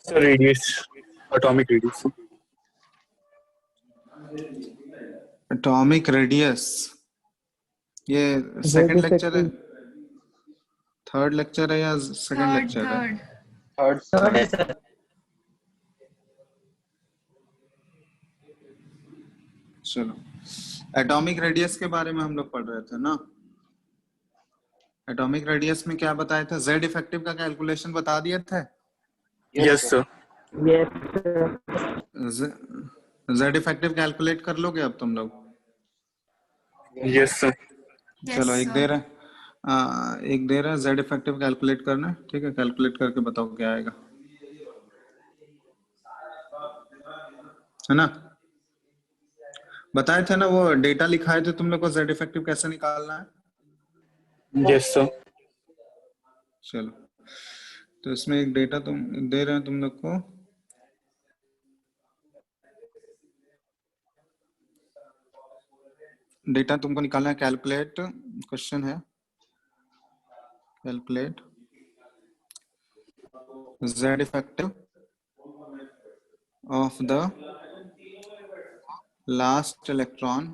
Sir radius, atomic radius. Atomic radius, ये second lecture है, third lecture है या सेकंड लेक्चर है? थर्ड है सर। चलो, एटॉमिक रेडियस के बारे में हम लोग पढ़ रहे थे ना। एटॉमिक रेडियस में क्या बताए थे? जेड इफेक्टिव का कैलकुलेशन बता दिए थे। Yes sir. Z effective calculate कर लोगे अब तुम लोग? Yes sir. चलो एक दे रहा है जेड इफेक्टिव कैलकुलेट करना है, ठीक है? कैलकुलेट करके बताओ क्या आएगा, है ना? बताए थे ना, वो डेटा लिखाए थे तुम लोग को, जेड इफेक्टिव कैसे निकालना है। Yes sir. चलो, तो इसमें एक डेटा तुम दे रहे हैं तुम लोग को, डेटा तुमको निकालना है। कैलकुलेट, क्वेश्चन है calculate Z effective of the last electron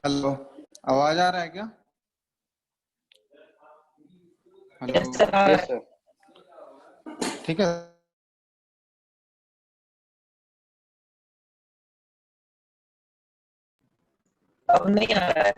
hello, आवाज आ रहा है क्या? हेलो, ठीक है। अब नहीं आ रहा है।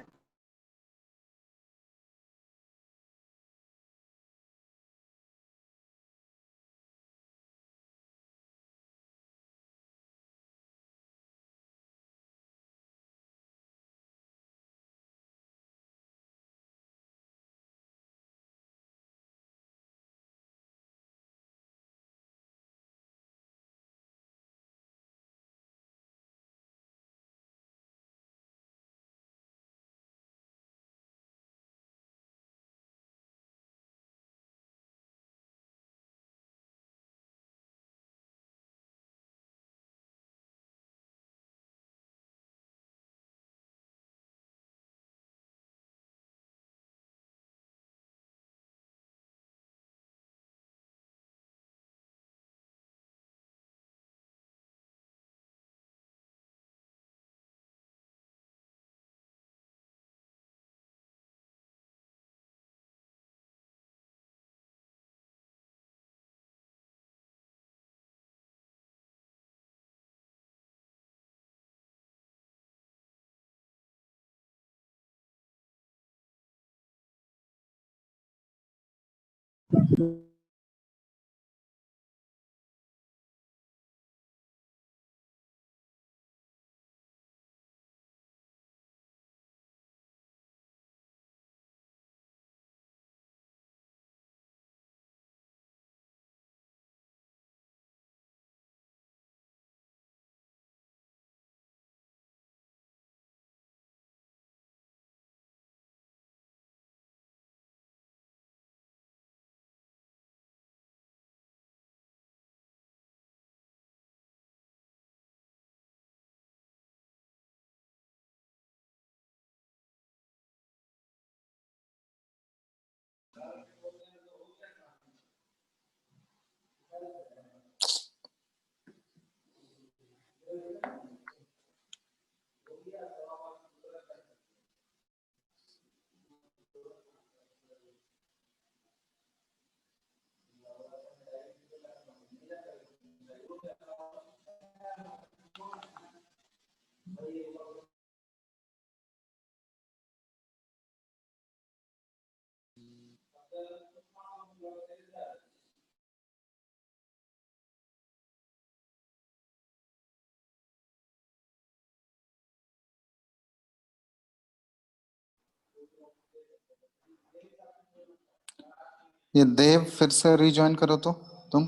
ये देव फिर से रिज्वाइन करो तो तुम,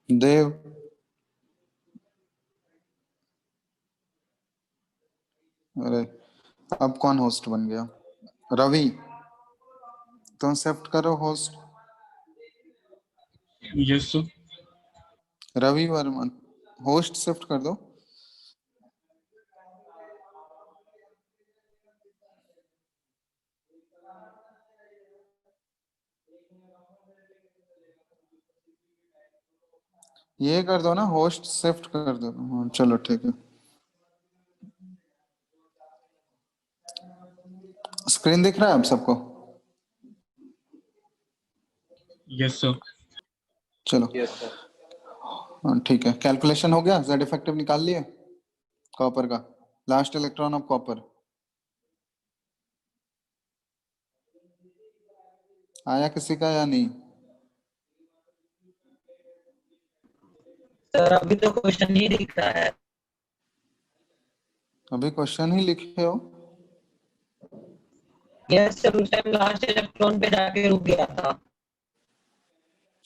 देव। अरे अब कौन होस्ट बन गया? रवि, तुम शिफ्ट करो host. Yes sir. Ravi Varman, host shift कर दो। ये कर दो ना, होस्ट शिफ्ट कर दो। हाँ चलो ठीक है। स्क्रीन दिख रहा है आप सबको? Yes sir. चलो हाँ ठीक है। कैलकुलेशन हो गया, जेड इफेक्टिव निकाल लिए कॉपर का, लास्ट इलेक्ट्रॉन ऑफ कॉपर आया किसी का या नहीं? सर अभी तो क्वेश्चन नहीं दिख रहा है। अभी क्वेश्चन ही लिखे हो? यस सर, उस टाइम लास्ट इलेक्ट्रॉन पे जाके रुक गया था।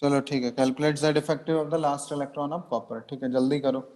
चलो ठीक है। Calculate Z effective of the last electron of copper. ठीक है, जल्दी करो।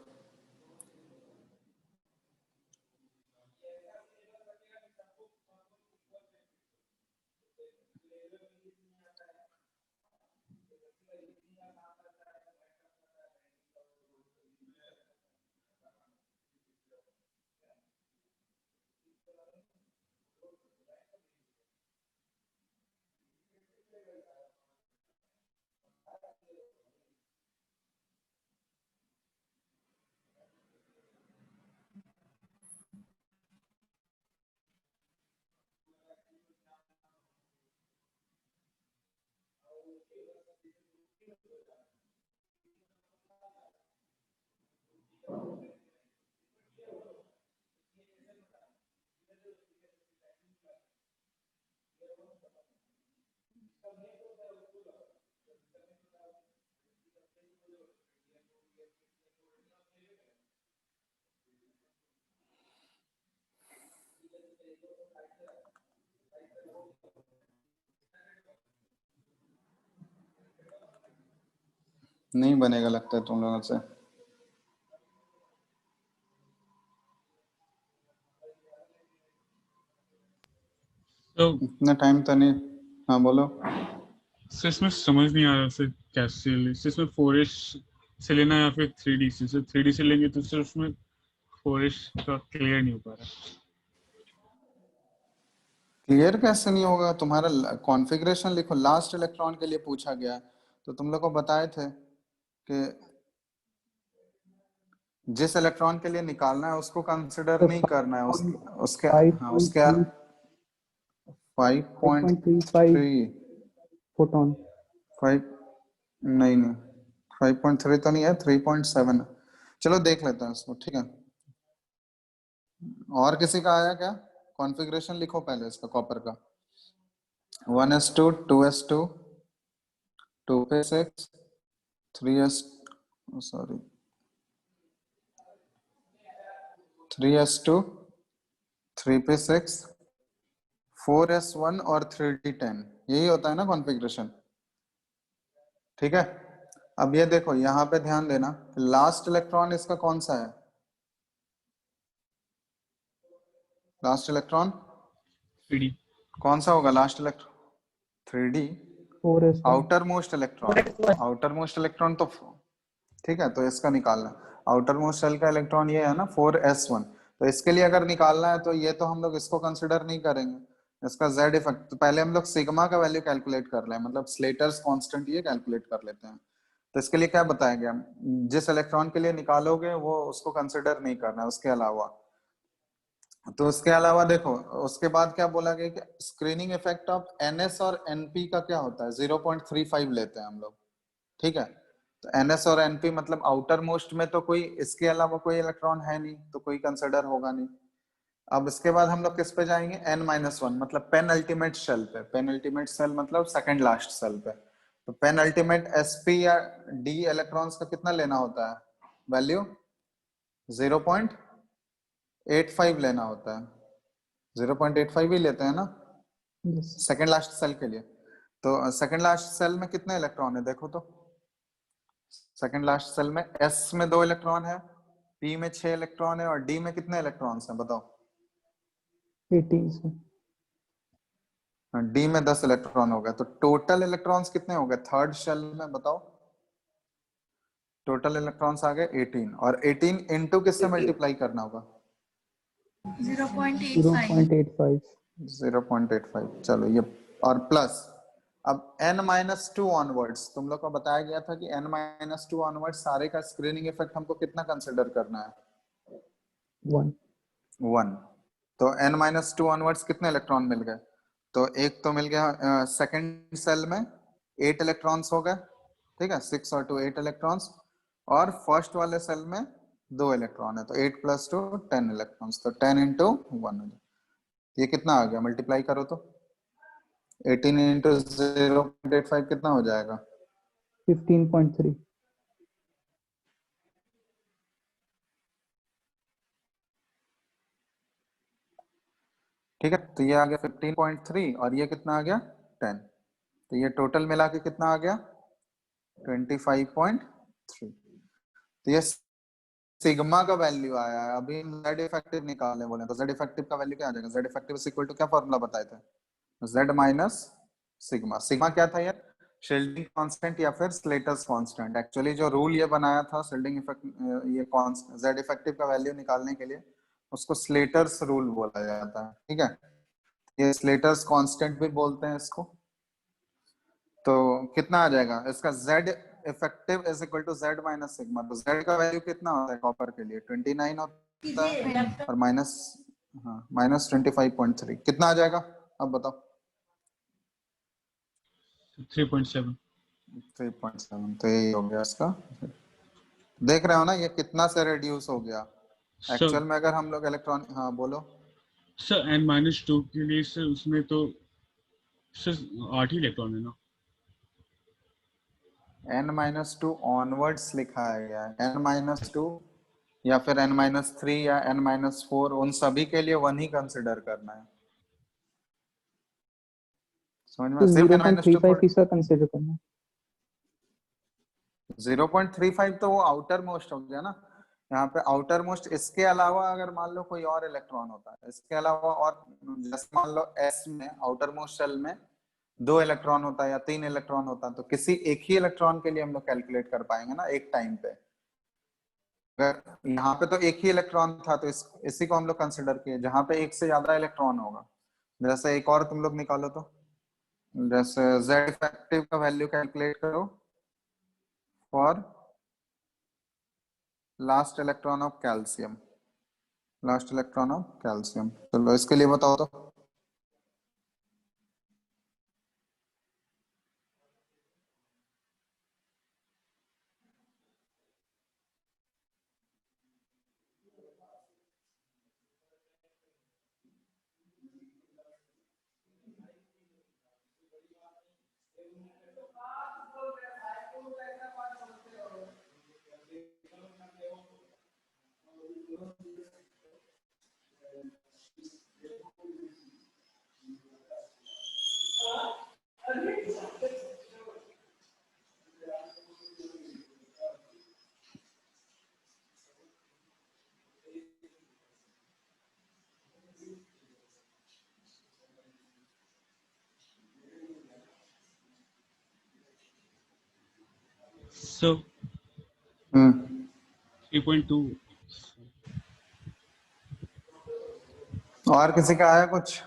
नहीं बनेगा लगता है तुम लोगों से। तो इतना टाइम तो नहीं। हाँ बोलो। सर इसमें समझ नहीं आ रहा सर कैसे ले सर, इसमें 4H से लेना या फिर 3D से। सर 3D से लेंगे तो सर उसमें 4H का क्लियर नहीं हो पा रहा। क्लियर कैसे नहीं होगा? तुम्हारा कॉन्फ़िगरेशन लिखो, लास्ट इलेक्ट्रॉन के लिए पूछा गया है। तो तुम लोग को बताए थे कि जिस इलेक्ट्रॉन के लिए निकालना है उसको कंसिडर नहीं करना है। उसके हाँ उसके 5.3 फोटॉन। 5 नहीं नहीं 5.3 तो नहीं है, 3.7 है। चलो देख लेते हैं इसको, ठीक है। और किसी का आया क्या? कॉन्फ़िगरेशन लिखो पहले इसका कॉपर का। 1s2 2s2 2p6 3s sorry 3s2 3p6 4s1 और 3d10, यही होता है ना कॉन्फ़िगरेशन। ठीक है। अब ये देखो यहाँ पे ध्यान देना, लास्ट इलेक्ट्रॉन इसका कौन सा है? Last electron 3D। कौन सा होगा last electron? 3d। 4s1। Outer most electron, outer most electron तो ठीक है, तो इसका निकालना। आउटर मोस्ट शेल का इलेक्ट्रॉन ये है ना 4s1। तो इसके लिए अगर निकालना है तो ये तो हम लोग इसको कंसिडर नहीं करेंगे। इसका जेड इफेक्ट तो पहले हम लोग सिग्मा का वैल्यू कैलकुलेट कर लें, मतलब स्लेटर्स कांस्टेंट ये कैलकुलेट कर लेते हैं। तो इसके लिए क्या बताया गया, जिस इलेक्ट्रॉन के लिए निकालोगे वो उसको कंसिडर नहीं करना है उसके अलावा। तो उसके अलावा देखो उसके बाद क्या बोला गया कि स्क्रीनिंग इफेक्ट ऑफ एनएस और एनपी का क्या होता है, 0.35 लेते हैं हम लोग। ठीक है। तो एनएस और एनपी मतलब आउटर मोस्ट में तो कोई इसके अलावा कोई इलेक्ट्रॉन है नहीं, तो कोई कंसिडर होगा नहीं। अब इसके बाद हम लोग किस पे जाएंगे, n-1 मतलब पेन अल्टीमेट शेल पे। पेन अल्टीमेट शेल मतलब सेकंड लास्ट शेल पे। तो पेन अल्टीमेट sp या d इलेक्ट्रॉन्स का कितना लेना होता है वैल्यू? 0.85 लेना होता है। 0.85 ही लेते हैं ना यस। सेकंड लास्ट सेल के लिए। तो सेकंड लास्ट सेल में कितने इलेक्ट्रॉन है देखो तो। सेकंड लास्ट सेल में s में 2 इलेक्ट्रॉन है, p में 6 इलेक्ट्रॉन है और d में कितने इलेक्ट्रॉन्स हैं बताओ? 18 से। डी में 10 इलेक्ट्रॉन हो गए, तो टोटल इलेक्ट्रॉन्स कितने हो गए थर्ड शेल में बताओ? टोटल इलेक्ट्रॉन्स आ गए 18 और 18 इंटू किससे मल्टीप्लाई करना होगा 0.85 0.85 0.85 चलो ये और प्लस अब n-2 ऑनवर्ड्स तुम लोग को बताया गया था कि n-2 ऑनवर्ड्स सारे का स्क्रीनिंग इफेक्ट हमको कितना कंसिडर करना है 1 1 तो n-2 ऑनवर्ड्स कितने इलेक्ट्रॉन मिल गए तो एक तो मिल गया सेकंड सेल में 8 इलेक्ट्रॉन्स हो गए ठीक है 6 और 2 8 इलेक्ट्रॉन्स और फर्स्ट वाले सेल में 2 इलेक्ट्रॉन है तो 8 + 2 10 इलेक्ट्रॉन्स तो 10 × 1 हो जाए ये कितना आ गया मल्टीप्लाई करो तो 18 × 0.85 कितना हो जाएगा 15.3 ठीक है तो ये आ गया 15.3 और ये कितना आ गया 10 तो ये टोटल मिला के कितना आ गया 25.3 तो ये सिग्मा का वैल्यू आया है अभी जेड इफेक्टिव निकालने बोले तो जेड इफेक्टिव का वैल्यू क्या आ जाएगा Z effective is equal to क्या फॉर्मूला बताए थे जेड माइनस सिग्मा सिग्मा क्या था यार शिल्डिंग कांस्टेंट या फिर स्लेटर्स कांस्टेंट एक्चुअली जो रूल ये बनाया था शिल्डिंग इफेक्ट ये जेड इफेक्टिव का वैल्यू निकालने के लिए उसको स्लेटर्स रूल बोला जाता है ठीक है ये स्लेटर्स कांस्टेंट भी बोलते हैं इसको तो कितना आ जाएगा इसका Z effective is equal to Z minus sigma तो जेड का वैल्यू कितना होता है कॉपर के लिए 29 होता है और माइनस हाँ माइनस 25.3 कितना आ जाएगा अब बताओ 3.7 3.7 तो यही हो गया इसका देख रहे हो ना ये कितना से रिड्यूस हो गया एक्चुअल में अगर हम लोग इलेक्ट्रॉन हाँ बोलो सर n-2 के लिए सर उसमें तो सर 8 ही इलेक्ट्रॉन है ना n-2 ऑनवर्ड्स लिखा है गया n-2 या फिर n-3 या n-4 उन सभी के लिए 1 ही कंसिडर करना है समझ में तो सिर्फ n-2 0.35 इसका कंसीडर करना 0.35 तो वो आउटर मोस्ट हो गया ना यहाँ पे आउटर मोस्ट इसके अलावा अगर मान लो कोई और इलेक्ट्रॉन होता है इसके अलावा और जैसे मान लो s में आउटर मोस्ट शेल में 2 इलेक्ट्रॉन होता है या 3 इलेक्ट्रॉन होता है तो किसी एक ही इलेक्ट्रॉन के लिए हम लोग कैलकुलेट कर पाएंगे ना एक टाइम पे अगर यहाँ पे तो एक ही इलेक्ट्रॉन था तो इसी को हम लोग कंसिडर किए जहां पे एक से ज्यादा इलेक्ट्रॉन होगा जैसे एक और तुम लोग निकालो तो जैसे जेड इफेक्टिव का वैल्यू कैलकुलेट करो for last electron of calcium चलो इसके लिए बताओ तो सर 3.2 और किसी का आया कुछ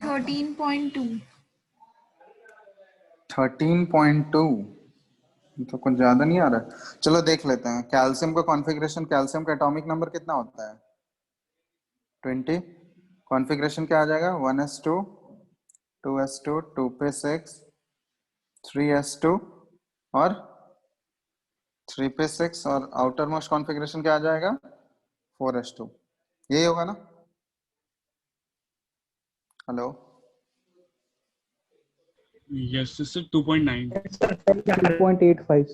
13.2 13.2 तो कुछ ज्यादा नहीं आ रहा चलो देख लेते हैं कैल्शियम का कॉन्फ़िगरेशन कैल्शियम का एटॉमिक नंबर कितना होता है 20 कॉन्फ़िगरेशन क्या आ जाएगा 1s2 2s2 2p6 3s2 और 3p6 और आउटर मोस्ट कॉन्फ़िगरेशन क्या आ जाएगा 4s2 यही होगा ना हेलो यस सर 2.9 2.85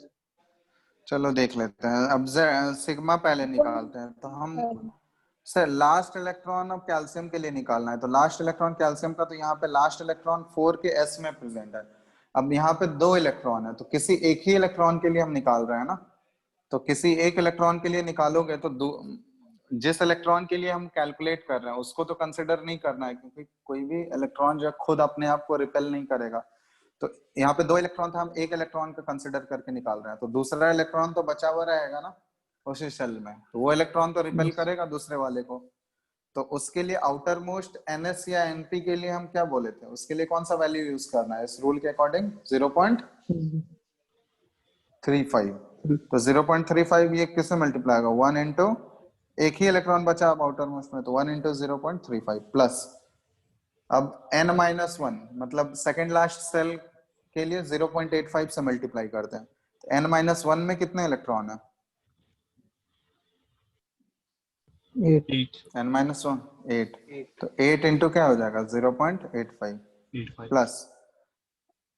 चलो देख लेते हैं अब सिग्मा पहले निकालते हैं तो हम sir last electron of calcium के लिए निकालना है तो लास्ट इलेक्ट्रॉन कैल्शियम का तो यहाँ पे लास्ट इलेक्ट्रॉन 4 के s में प्रेजेंट है अब यहाँ पे 2 इलेक्ट्रॉन है तो किसी एक ही इलेक्ट्रॉन के लिए हम निकाल रहे हैं ना तो किसी एक इलेक्ट्रॉन के लिए निकालोगे तो जिस इलेक्ट्रॉन के लिए हम कैलकुलेट कर रहे हैं उसको तो कंसिडर नहीं करना है, क्योंकि कोई भी इलेक्ट्रॉन जो खुद अपने आप को रिपेल नहीं करेगा। तो यहाँ पे 2 इलेक्ट्रॉन था, हम एक इलेक्ट्रॉन का कंसिडर करके निकाल रहे हैं, तो दूसरा इलेक्ट्रॉन तो बचा हुआ रहेगा ना उसी शेल में, तो वो इलेक्ट्रॉन तो रिपेल करेगा दूसरे वाले को। तो उसके लिए आउटर मोस्ट एनएस या एनपी के लिए हम क्या बोले थे, उसके लिए कौन सा वैल्यू यूज करना है इस रूल के अकॉर्डिंग? 0.35। तो 0.35 ये किससे मल्टीप्लाई होगा? 1 इंटू, एक ही इलेक्ट्रॉन बचा अब आउटर मोस्ट में, तो 1 इंटू 0.35 प्लस, अब n माइनस 1 मतलब सेकेंड लास्ट सेल के लिए 0.85 से मल्टीप्लाई करते हैं, तो n माइनस 1 में कितने इलेक्ट्रॉन है? 8. 8 n माइनस 1 8, तो 8 इंटू क्या हो जाएगा? 0.85 85 प्लस,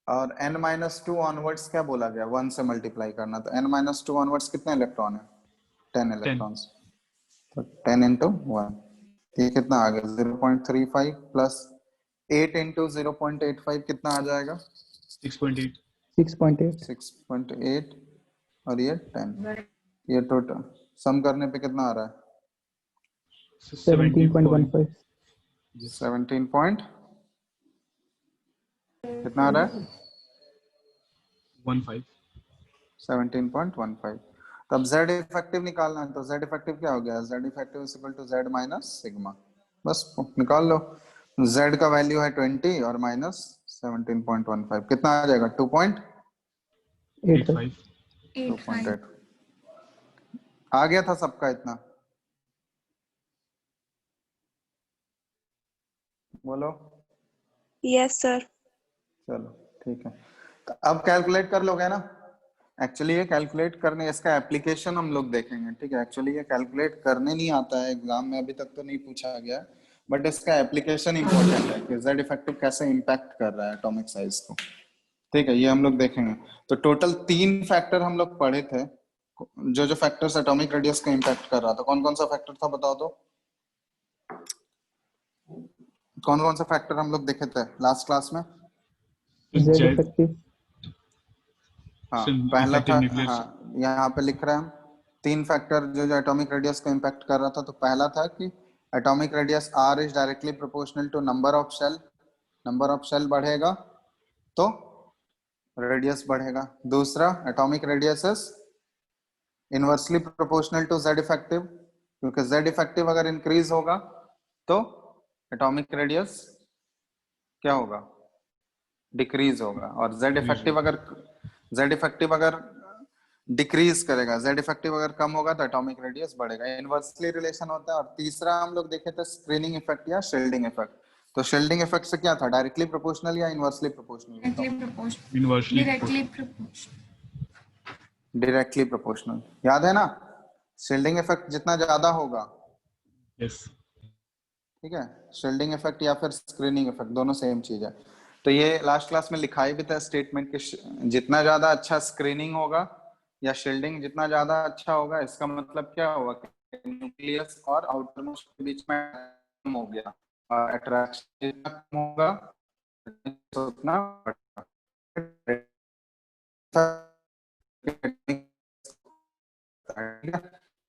और n माइनस 2 ऑनवर्ड्स क्या बोला गया? 1 से मल्टीप्लाई करना, तो n माइनस 2 ऑनवर्ड्स कितने इलेक्ट्रॉन है? 10 इलेक्ट्रॉन्स। तो 10 इंटू 1, ये कितना आ गया? 0.35 प्लस 8 इंटू 0.85 कितना आ जाएगा? 6.8 6.8. 6.8 और ये 10, ये टोटल सम करने पे कितना आ रहा है? 17.15. 17 पॉइंट कितना आ रहा है? 15 17.15। तो अब z इफेक्टिव निकालना है, तो z इफेक्टिव क्या हो गया? z effective is equal to z minus sigma, बस निकाल लो। z का वैल्यू है 20 और माइनस 17.15 कितना आ जाएगा? 85. 85. 2.8 आ गया था सबका इतना? बोलो। Yes sir. चलो ठीक है, तो अब कैलकुलेट कर लोगे ना? एक्चुअली ये कैलकुलेट करने, इसका एप्लीकेशन हम लोग देखेंगे, ठीक है? एक्चुअली ये कैलकुलेट करने नहीं आता है, एग्जाम में अभी तक तो नहीं पूछा गया, बट इसका एप्लीकेशन इंपॉर्टेंट है कि z इफेक्टिव कैसे इम्पैक्ट कर रहा है एटॉमिक साइज को, ठीक है? ये हम लोग देखेंगे। तो टोटल 3 फैक्टर हम लोग पढ़े थे, जो फैक्टर्स एटॉमिक रेडियस को इम्पैक्ट कर रहा था। कौन कौन सा फैक्टर था बताओ तो? कौन कौन सा फैक्टर हम लोग देखे थे लास्ट क्लास में? Z Z effective. हाँ पहला इफेक्टिव था, न्यूक्लियर हाँ यहाँ पे लिख रहे हैं हम 3 फैक्टर जो एटॉमिक रेडियस को इम्पैक्ट कर रहा था। तो पहला था कि atomic radius r is directly proportional to number of shell, number of shell बढ़ेगा तो रेडियस बढ़ेगा। दूसरा, atomic radius is inversely proportional to z effective, क्योंकि z इफेक्टिव अगर इंक्रीज होगा तो एटॉमिक रेडियस क्या होगा? डिक्रीज होगा। और z इफेक्टिव अगर डिक्रीज करेगा, z इफेक्टिव अगर कम होगा तो एटॉमिक रेडियस बढ़ेगा। इनवर्सली रिलेशन होता है। और तीसरा हम लोग देखे थे स्क्रीनिंग इफेक्ट या शील्डिंग इफेक्ट। तो शील्डिंग इफेक्ट से क्या था? डायरेक्टली प्रोपोर्शनल या inversely proportional? Directly proportional. Inversely Directly proportional. Directly proportional, याद है ना? शील्डिंग इफेक्ट जितना ज्यादा होगा, यस ठीक है, शील्डिंग इफेक्ट या फिर स्क्रीनिंग इफेक्ट दोनों सेम चीज है। तो ये लास्ट क्लास में लिखाई भी था स्टेटमेंट कि जितना ज्यादा अच्छा स्क्रीनिंग होगा या शील्डिंग जितना ज्यादा अच्छा होगा, इसका मतलब क्या होगा कि न्यूक्लियस और आउटर मोस्ट के बीच में कम हो गया, और अट्रैक्शन जितना कम होगा उतना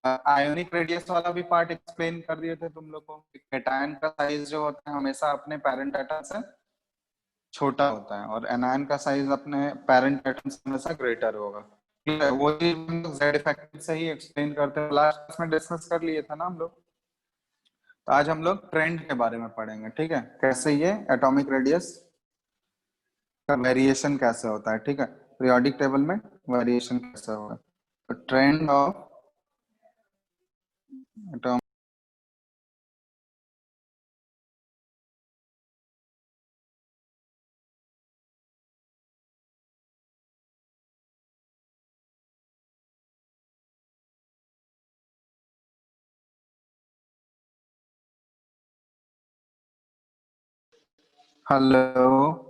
आयोनिक रेडियस वाला भी पार्ट एक्सप्लेन कर दिए थे तुम लोग को। कैटायन का साइज जो होता है हमेशा अपने पेरेंट एटम से छोटा होता है, और एनायन का साइज अपने पेरेंट एटम से हमेशा ग्रेटर होगा। वो जेड इफेक्ट से ही एक्सप्लेन करते हैं, लास्ट क्लास में डिस्कस कर लिए था ना हम लोग। तो आज हम लोग ट्रेंड के बारे में पढ़ेंगे, ठीक है? कैसे ये एटॉमिक रेडियस का वेरिएशन कैसे होता है, ठीक है? पीरियोडिक टेबल में वेरिएशन कैसे होगा। तो trend of atomic hello,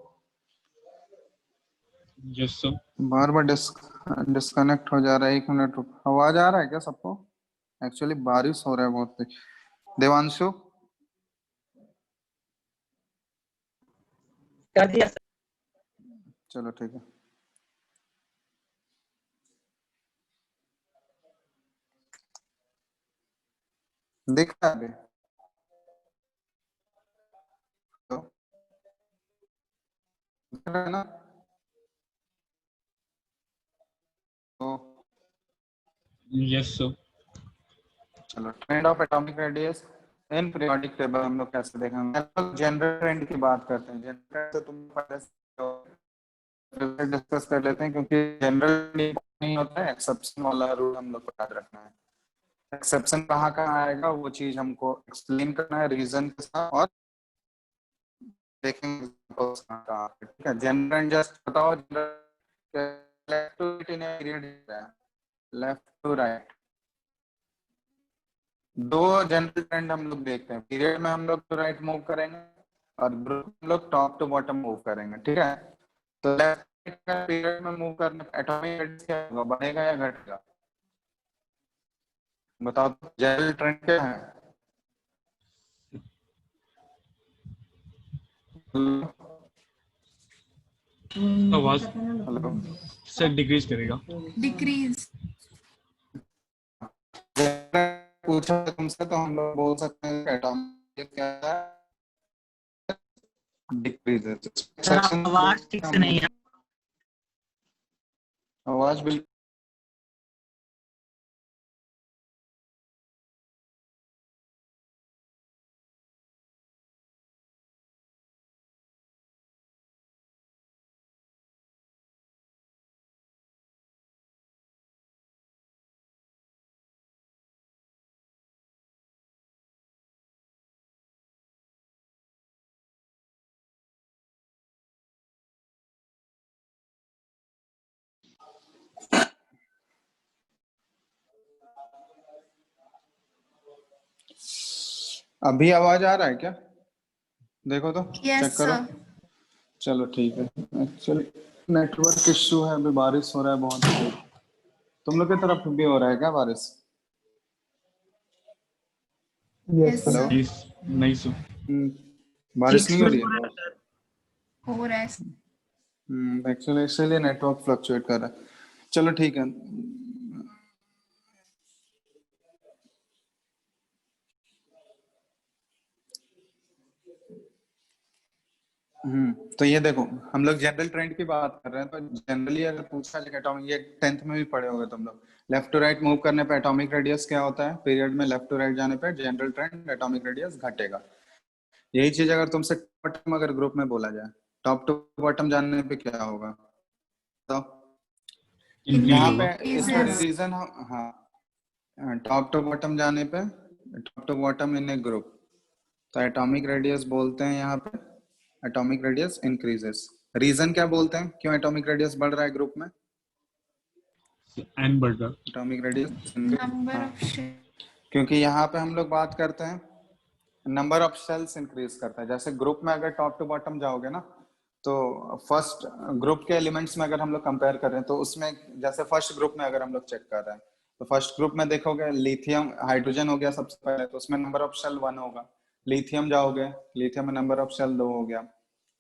yes sir bar bar disconnect हो जा रहा है। 1 मिनट रुक, आवाज आ रहा है क्या सबको? एक्चुअली बारिश हो रहा है बहुत तेज। देवांशु, कर दिया सर। चलो ठीक है। दिख रहा है अभी? तो दिख रहा है ना? तो यस सर। चलो, trend of atomic radius in periodic table हम लोग कैसे देखेंगे? जनरल ट्रेंड की बात करते हैं। जनरल तो तुम पहले से डिस्कस कर लेते हैं, क्योंकि जनरल नहीं होता है, एक्सेप्शन वाला रूल हम लोग को याद रखना है। एक्सेप्शन कहाँ कहाँ आएगा वो चीज हमको एक्सप्लेन करना है रीजन के साथ, और देखेंगे examples कहाँ कहाँ पे, ठीक है? जनरल जस्ट बताओ, left to right in period है, लेफ्ट टू राइट। दो जनरल ट्रेंड हम लोग देखते हैं। पीरियड में हम लोग टू राइट मूव करेंगे, और ग्रुप में हम लोग टॉप टू बॉटम मूव करेंगे, ठीक है? तो लेफ्ट का पीरियड में मूव करने पे एटॉमिक रेडियस क्या होगा, बढ़ेगा या घटेगा? बताओ तो, जनरल ट्रेंड क्या है? आवाज हेलो, सर डिक्रीज करेगा। डिक्रीज। पूछा तुमसे तो हम लोग बोल सकते हैं एटॉमिक क्या है, डिक्रीजेस। आवाज ठीक से नहीं है। आवाज बिल्कुल अभी आवाज आ रहा है क्या? देखो तो, यस चेक करो। सर। चलो ठीक है। एक्चुअली नेटवर्क इश्यू है, अभी बारिश हो रहा है बहुत। तुम लोग की तरफ भी हो रहा है क्या बारिश? Yes yes sir. Hello. Sir. नहीं सर। बारिश नहीं हो रही है? हो रहा है। एक्चुअली इसीलिए नेटवर्क फ्लक्चुएट कर रहा है। चलो ठीक है। तो ये देखो, हम लोग जनरल ट्रेंड की बात कर रहे हैं, तो जनरली अगर पूछा जाए एटॉमिक, ये 10th में भी पढ़े होंगे तुम लोग, लेफ्ट टू राइट मूव करने पे एटॉमिक रेडियस क्या होता है, पीरियड में लेफ्ट टू राइट जाने पे जनरल ट्रेंड एटॉमिक रेडियस घटेगा। यही चीज अगर तुमसे बॉटम अगर ग्रुप में बोला जाए, टॉप टू बॉटम जानने पे क्या होगा? तो इंक्रीज यहाँ पे होगा। इसका Increases. रीजन, हाँ, टॉप टू बॉटम जाने पे, top to bottom in a group, तो एटॉमिक रेडियस बोलते हैं यहाँ पे, एटॉमिक रेडियस इंक्रीजेस। रीजन क्या बोलते हैं, क्यों एटॉमिक रेडियस बढ़ रहा है ग्रुप में? एन बढ़ रहा। एटॉमिक रेडियस, Number हाँ, of shell. क्योंकि यहाँ पे हम लोग बात करते हैं नंबर ऑफ सेल्स इंक्रीज करता है। जैसे ग्रुप में अगर टॉप टू बॉटम जाओगे ना, तो फर्स्ट ग्रुप के एलिमेंट्स में अगर हम लोग कंपेयर करें, तो उसमें जैसे फर्स्ट ग्रुप में अगर हम लोग चेक कर रहे हैं, तो फर्स्ट ग्रुप में देखोगे लिथियम हाइड्रोजन हो गया सबसे पहले, तो उसमें नंबर ऑफ शेल 1 होगा। लिथियम जाओगे, लिथियम में नंबर ऑफ शेल 2 हो गया।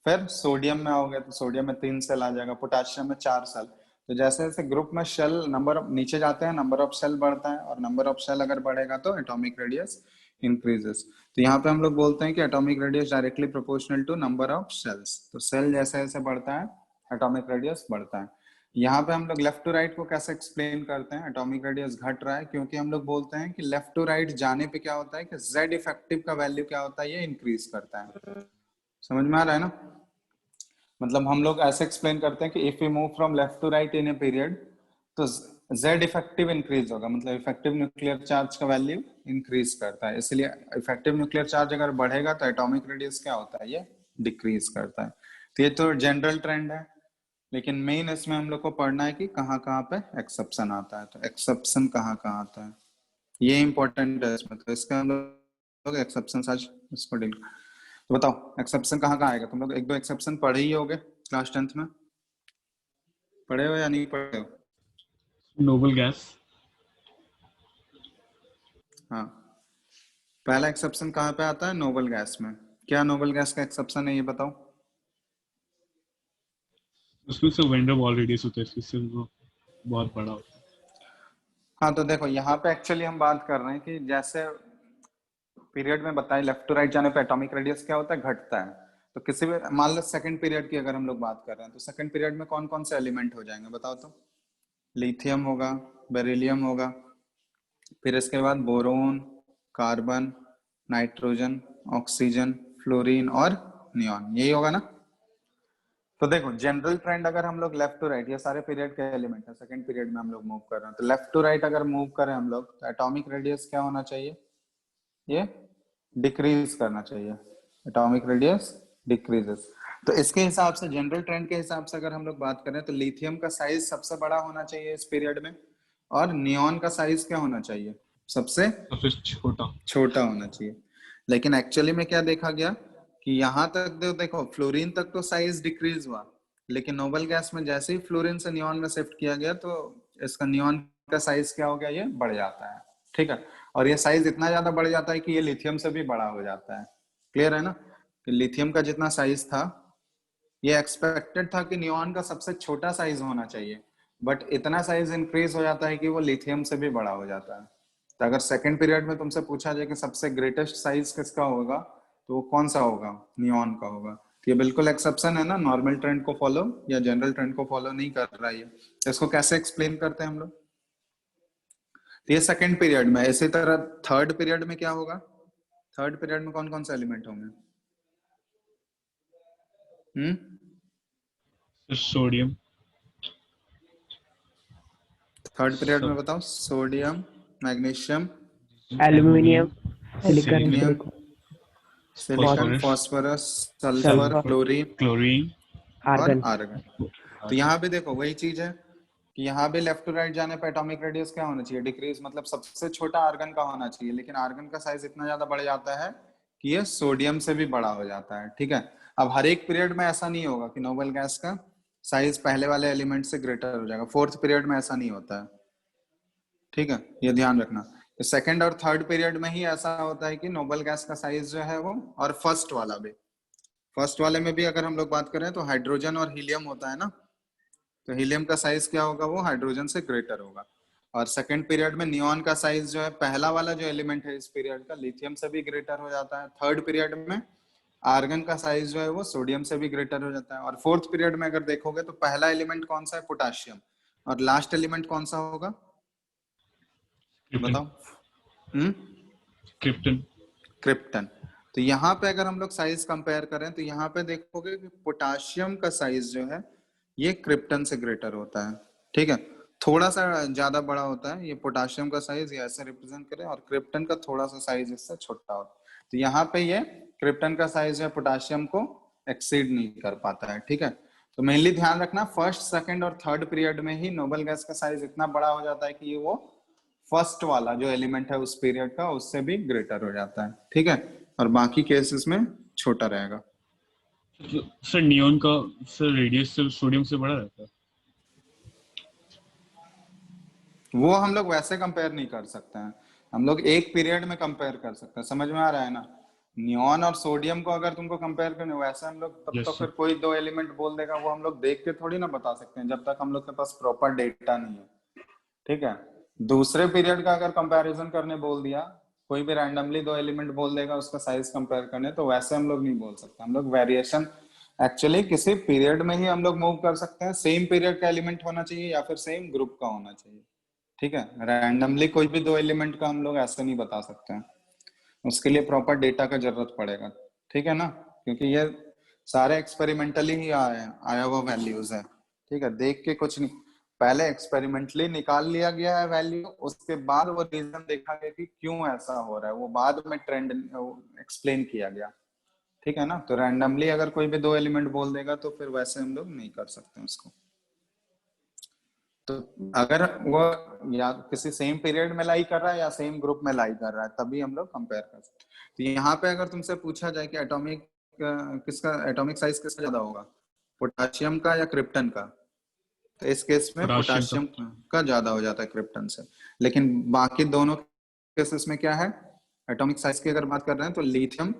फिर सोडियम में आओगे तो सोडियम में 3 सेल आ जाएगा, पोटेशियम में 4 सेल। तो जैसे जैसे ग्रुप में शेल नंबर नीचे जाते हैं, नंबर ऑफ शेल बढ़ता है, और नंबर ऑफ शेल अगर बढ़ेगा तो एटॉमिक रेडियस इंक्रीजेस। तो यहाँ पे हम लोग बोलते हैं कि atomic radius directly proportional to number of shells. तो सेल जैसे जैसे बढ़ता है एटॉमिक रेडियस बढ़ता है। यहाँ पे हम लोग लेफ्ट टू राइट को कैसे एक्सप्लेन करते हैं, एटॉमिक रेडियस घट रहा है, क्योंकि हम लोग बोलते हैं कि लेफ्ट टू राइट जाने पे क्या होता है कि जेड इफेक्टिव का वैल्यू क्या होता है, ये इंक्रीज करता है। समझ में आ रहा है ना? मतलब हम लोग ऐसे एक्सप्लेन करते हैं कि if you move from left to right in a period, तो जेड इफेक्टिव इंक्रीज होगा, मतलब इफेक्टिव न्यूक्लियर चार्ज का वैल्यू इंक्रीज करता है। इसलिए इफेक्टिव न्यूक्लियर चार्ज अगर बढ़ेगा तो एटॉमिक रेडियस क्या होता है, ये डिक्रीज करता है। तो ये तो जनरल ट्रेंड है, लेकिन मेन इसमें हम लोग को पढ़ना है कि कहाँ कहाँ पे एक्सेप्शन आता है। तो एक्सेप्शन कहाँ कहाँ आता है, ये इंपॉर्टेंट है इसमें। तो इसका हम लोग एक्सेप्शन आज इसको डील। तो बताओ एक्सेप्शन कहाँ कहाँ आएगा? तुम लोग एक दो एक्सेप्शन पढ़े ही होगे क्लास 10th में, पढ़े हो या नहीं पढ़े हो? Noble gas. हाँ, पहला एक्सेप्शन कहाँ पे आता है? नोबल गैस में। क्या नोबल गैस का एक्सेप्शन है ये बताओ? उसमें से वेंडर वॉल रेडियस होता है, इससे वो बहुत बड़ा होता है। हाँ, तो देखो यहाँ पे एक्चुअली हम बात कर रहे हैं कि जैसे पीरियड में बताएं लेफ्ट टू राइट जाने पे एटॉमिक रेडियस क्या होता है, घटता है। तो किसी भी मान लो सेकंड पीरियड की अगर हम लोग बात कर रहे हैं तो सेकंड पीरियड में कौन कौन से एलिमेंट हो जाएंगे बताओ तो। लिथियम होगा, बेरिलियम होगा, फिर इसके बाद boron, carbon, nitrogen, oxygen, fluorine और नियॉन, यही होगा ना। तो देखो जनरल ट्रेंड अगर हम लोग लेफ्ट टू राइट, ये सारे पीरियड के एलिमेंट है, सेकंड पीरियड में हम लोग मूव कर रहे हैं, तो लेफ्ट टू राइट अगर मूव करें हम लोग तो एटॉमिक रेडियस क्या होना चाहिए, ये डिक्रीज करना चाहिए, एटॉमिक रेडियस डिक्रीजेस। तो इसके हिसाब से जनरल ट्रेंड के हिसाब से अगर हम लोग बात करें तो लिथियम का साइज सबसे बड़ा होना चाहिए इस पीरियड में, और नियॉन का साइज क्या होना चाहिए, सबसे सबसे छोटा। छोटा होना चाहिए। लेकिन एक्चुअली में क्या देखा गया कि यहाँ तक देखो फ्लोरीन तक तो साइज डिक्रीज हुआ, लेकिन नोबल गैस में जैसे ही फ्लोरीन से नियॉन में शिफ्ट किया गया तो इसका नियॉन का साइज क्या हो गया, ये बढ़ जाता है, ठीक है। और ये साइज इतना ज्यादा बढ़ जाता है कि ये लिथियम से भी बड़ा हो जाता है। क्लियर है ना, कि लिथियम का जितना साइज था, ये एक्सपेक्टेड था कि नियॉन का सबसे छोटा साइज होना चाहिए, बट इतना साइज इंक्रीज हो जाता है कि वो लिथियम से भी बड़ा हो जाता है। तो अगर सेकंड पीरियड में तुमसे पूछा जाए कि सबसे ग्रेटेस्ट साइज किसका होगा, तो वो कौन सा होगा, नियॉन का होगा। तो ये बिल्कुल एक्सेप्शन है ना, नॉर्मल ट्रेंड को फॉलो या जनरल ट्रेंड को फॉलो नहीं कर रहा है। तो इसको कैसे एक्सप्लेन करते हैं हम लोग, तो ये सेकंड पीरियड में। इसी तरह थर्ड पीरियड में क्या होगा, थर्ड पीरियड में कौन कौन से एलिमेंट होंगे, सोडियम। थर्ड पीरियड में बताओ, sodium, magnesium, aluminium, silicon, silicon, silicon, Phosphorus, phosphorus, sulphur, chlorine chlorine, और आर्गन। आर्गन। तो यहाँ भी देखो वही चीज है कि यहाँ भी लेफ्ट टू राइट जाने पे एटॉमिक रेडियस क्या होना चाहिए, डिक्रीज, मतलब सबसे छोटा आर्गन का होना चाहिए, लेकिन आर्गन का साइज इतना ज्यादा बढ़ जाता है कि ये सोडियम से भी बड़ा हो जाता है, ठीक है। अब हर एक पीरियड में ऐसा नहीं होगा कि नोबल गैस का साइज पहले वाले एलिमेंट से ग्रेटर हो जाएगा, फोर्थ पीरियड में ऐसा नहीं होता है, ठीक है, ये ध्यान रखना। तो सेकंड और थर्ड पीरियड में ही ऐसा होता है कि नोबल गैस का साइज जो है वो, और फर्स्ट वाला भी, फर्स्ट वाले में भी अगर हम लोग बात करें तो हाइड्रोजन और हीलियम होता है ना, तो हीलियम का साइज क्या होगा, वो हाइड्रोजन से ग्रेटर होगा। और सेकंड पीरियड में नियॉन का साइज जो है, पहला वाला जो एलिमेंट है इस पीरियड का, लिथियम से भी ग्रेटर हो जाता है। थर्ड पीरियड में आर्गन का साइज जो है वो सोडियम से भी ग्रेटर हो जाता है। और फोर्थ पीरियड में अगर देखोगे तो पहला एलिमेंट कौन सा है, पोटाशियम, और लास्ट एलिमेंट कौन सा होगा बताओ, क्रिप्टन। क्रिप्टन। तो यहाँ पे अगर हम लोग साइज कंपेयर करें तो यहाँ पे देखोगे कि पोटाशियम का साइज जो है ये क्रिप्टन से ग्रेटर होता है, ठीक है, थोड़ा सा ज्यादा बड़ा होता है ये पोटाशियम का साइज, ये ऐसे रिप्रेजेंट करें, और क्रिप्टन का थोड़ा सा साइज इससे छोटा होता है। तो यहाँ पे ये क्रिप्टन का साइज जो है पोटाशियम को एक्सीड नहीं कर पाता है, ठीक है। तो मेनली ध्यान रखना फर्स्ट, सेकंड और थर्ड पीरियड में ही नोबल गैस का साइज इतना बड़ा हो जाता है कि ये वो फर्स्ट वाला जो एलिमेंट है उस पीरियड का उससे भी ग्रेटर हो जाता है, ठीक है, और बाकी केसेस में छोटा रहेगा। सर नियॉन का सर रेडियस से सोडियम से बड़ा रहता है। वो हम लोग वैसे कंपेयर नहीं कर सकते हैं, हम लोग एक पीरियड में कंपेयर कर सकते हैं, समझ में आ रहा है ना। नियॉन और सोडियम को अगर तुमको कंपेयर करना वैसे हम लोग तब Yes, तो sir. फिर कोई दो एलिमेंट बोल देगा, वो हम लोग देख के थोड़ी ना बता सकते हैं जब तक हम लोग के पास प्रॉपर डेटा नहीं है, ठीक है। दूसरे पीरियड का अगर कंपैरिजन करने बोल दिया, कोई भी रैंडमली दो एलिमेंट बोल देगा उसका साइज कंपेयर करने, तो वैसे हम लोग नहीं बोल सकते। हम लोग वेरिएशन एक्चुअली किसी पीरियड में ही हम लोग मूव कर सकते हैं, सेम पीरियड का एलिमेंट होना चाहिए या फिर सेम ग्रुप का होना चाहिए, ठीक है। रैंडमली कोई भी दो एलिमेंट का हम लोग ऐसे नहीं बता सकते हैं, उसके लिए प्रॉपर डेटा का जरूरत पड़ेगा, ठीक है ना, क्योंकि ये सारे एक्सपेरिमेंटली ही आया हुआ वैल्यूज है, ठीक है, देख के कुछ नहीं, पहले एक्सपेरिमेंटली निकाल लिया गया है वैल्यू, उसके बाद वो रीजन देखा गया कि क्यों ऐसा हो रहा है, वो बाद में ट्रेंड एक्सप्लेन किया गया, ठीक है ना। तो रैंडमली अगर कोई भी दो एलिमेंट बोल देगा तो फिर वैसे हम लोग नहीं कर सकते उसको। तो अगर वो या किसी सेम पीरियड में लाई कर रहा है या सेम ग्रुप में लाई कर रहा है तभी हम लोग कंपेयर कर सकते हैं। तो यहाँ पे अगर तुमसे पूछा जाए कि एटॉमिक साइज किसका ज्यादा होगा, पोटाशियम का या क्रिप्टन का, तो इस केस में पोटाशियम का ज्यादा हो जाता है क्रिप्टन से। लेकिन बाकी दोनों केसेस में क्या है, एटॉमिक साइज की अगर बात कर रहे हैं तो लिथियम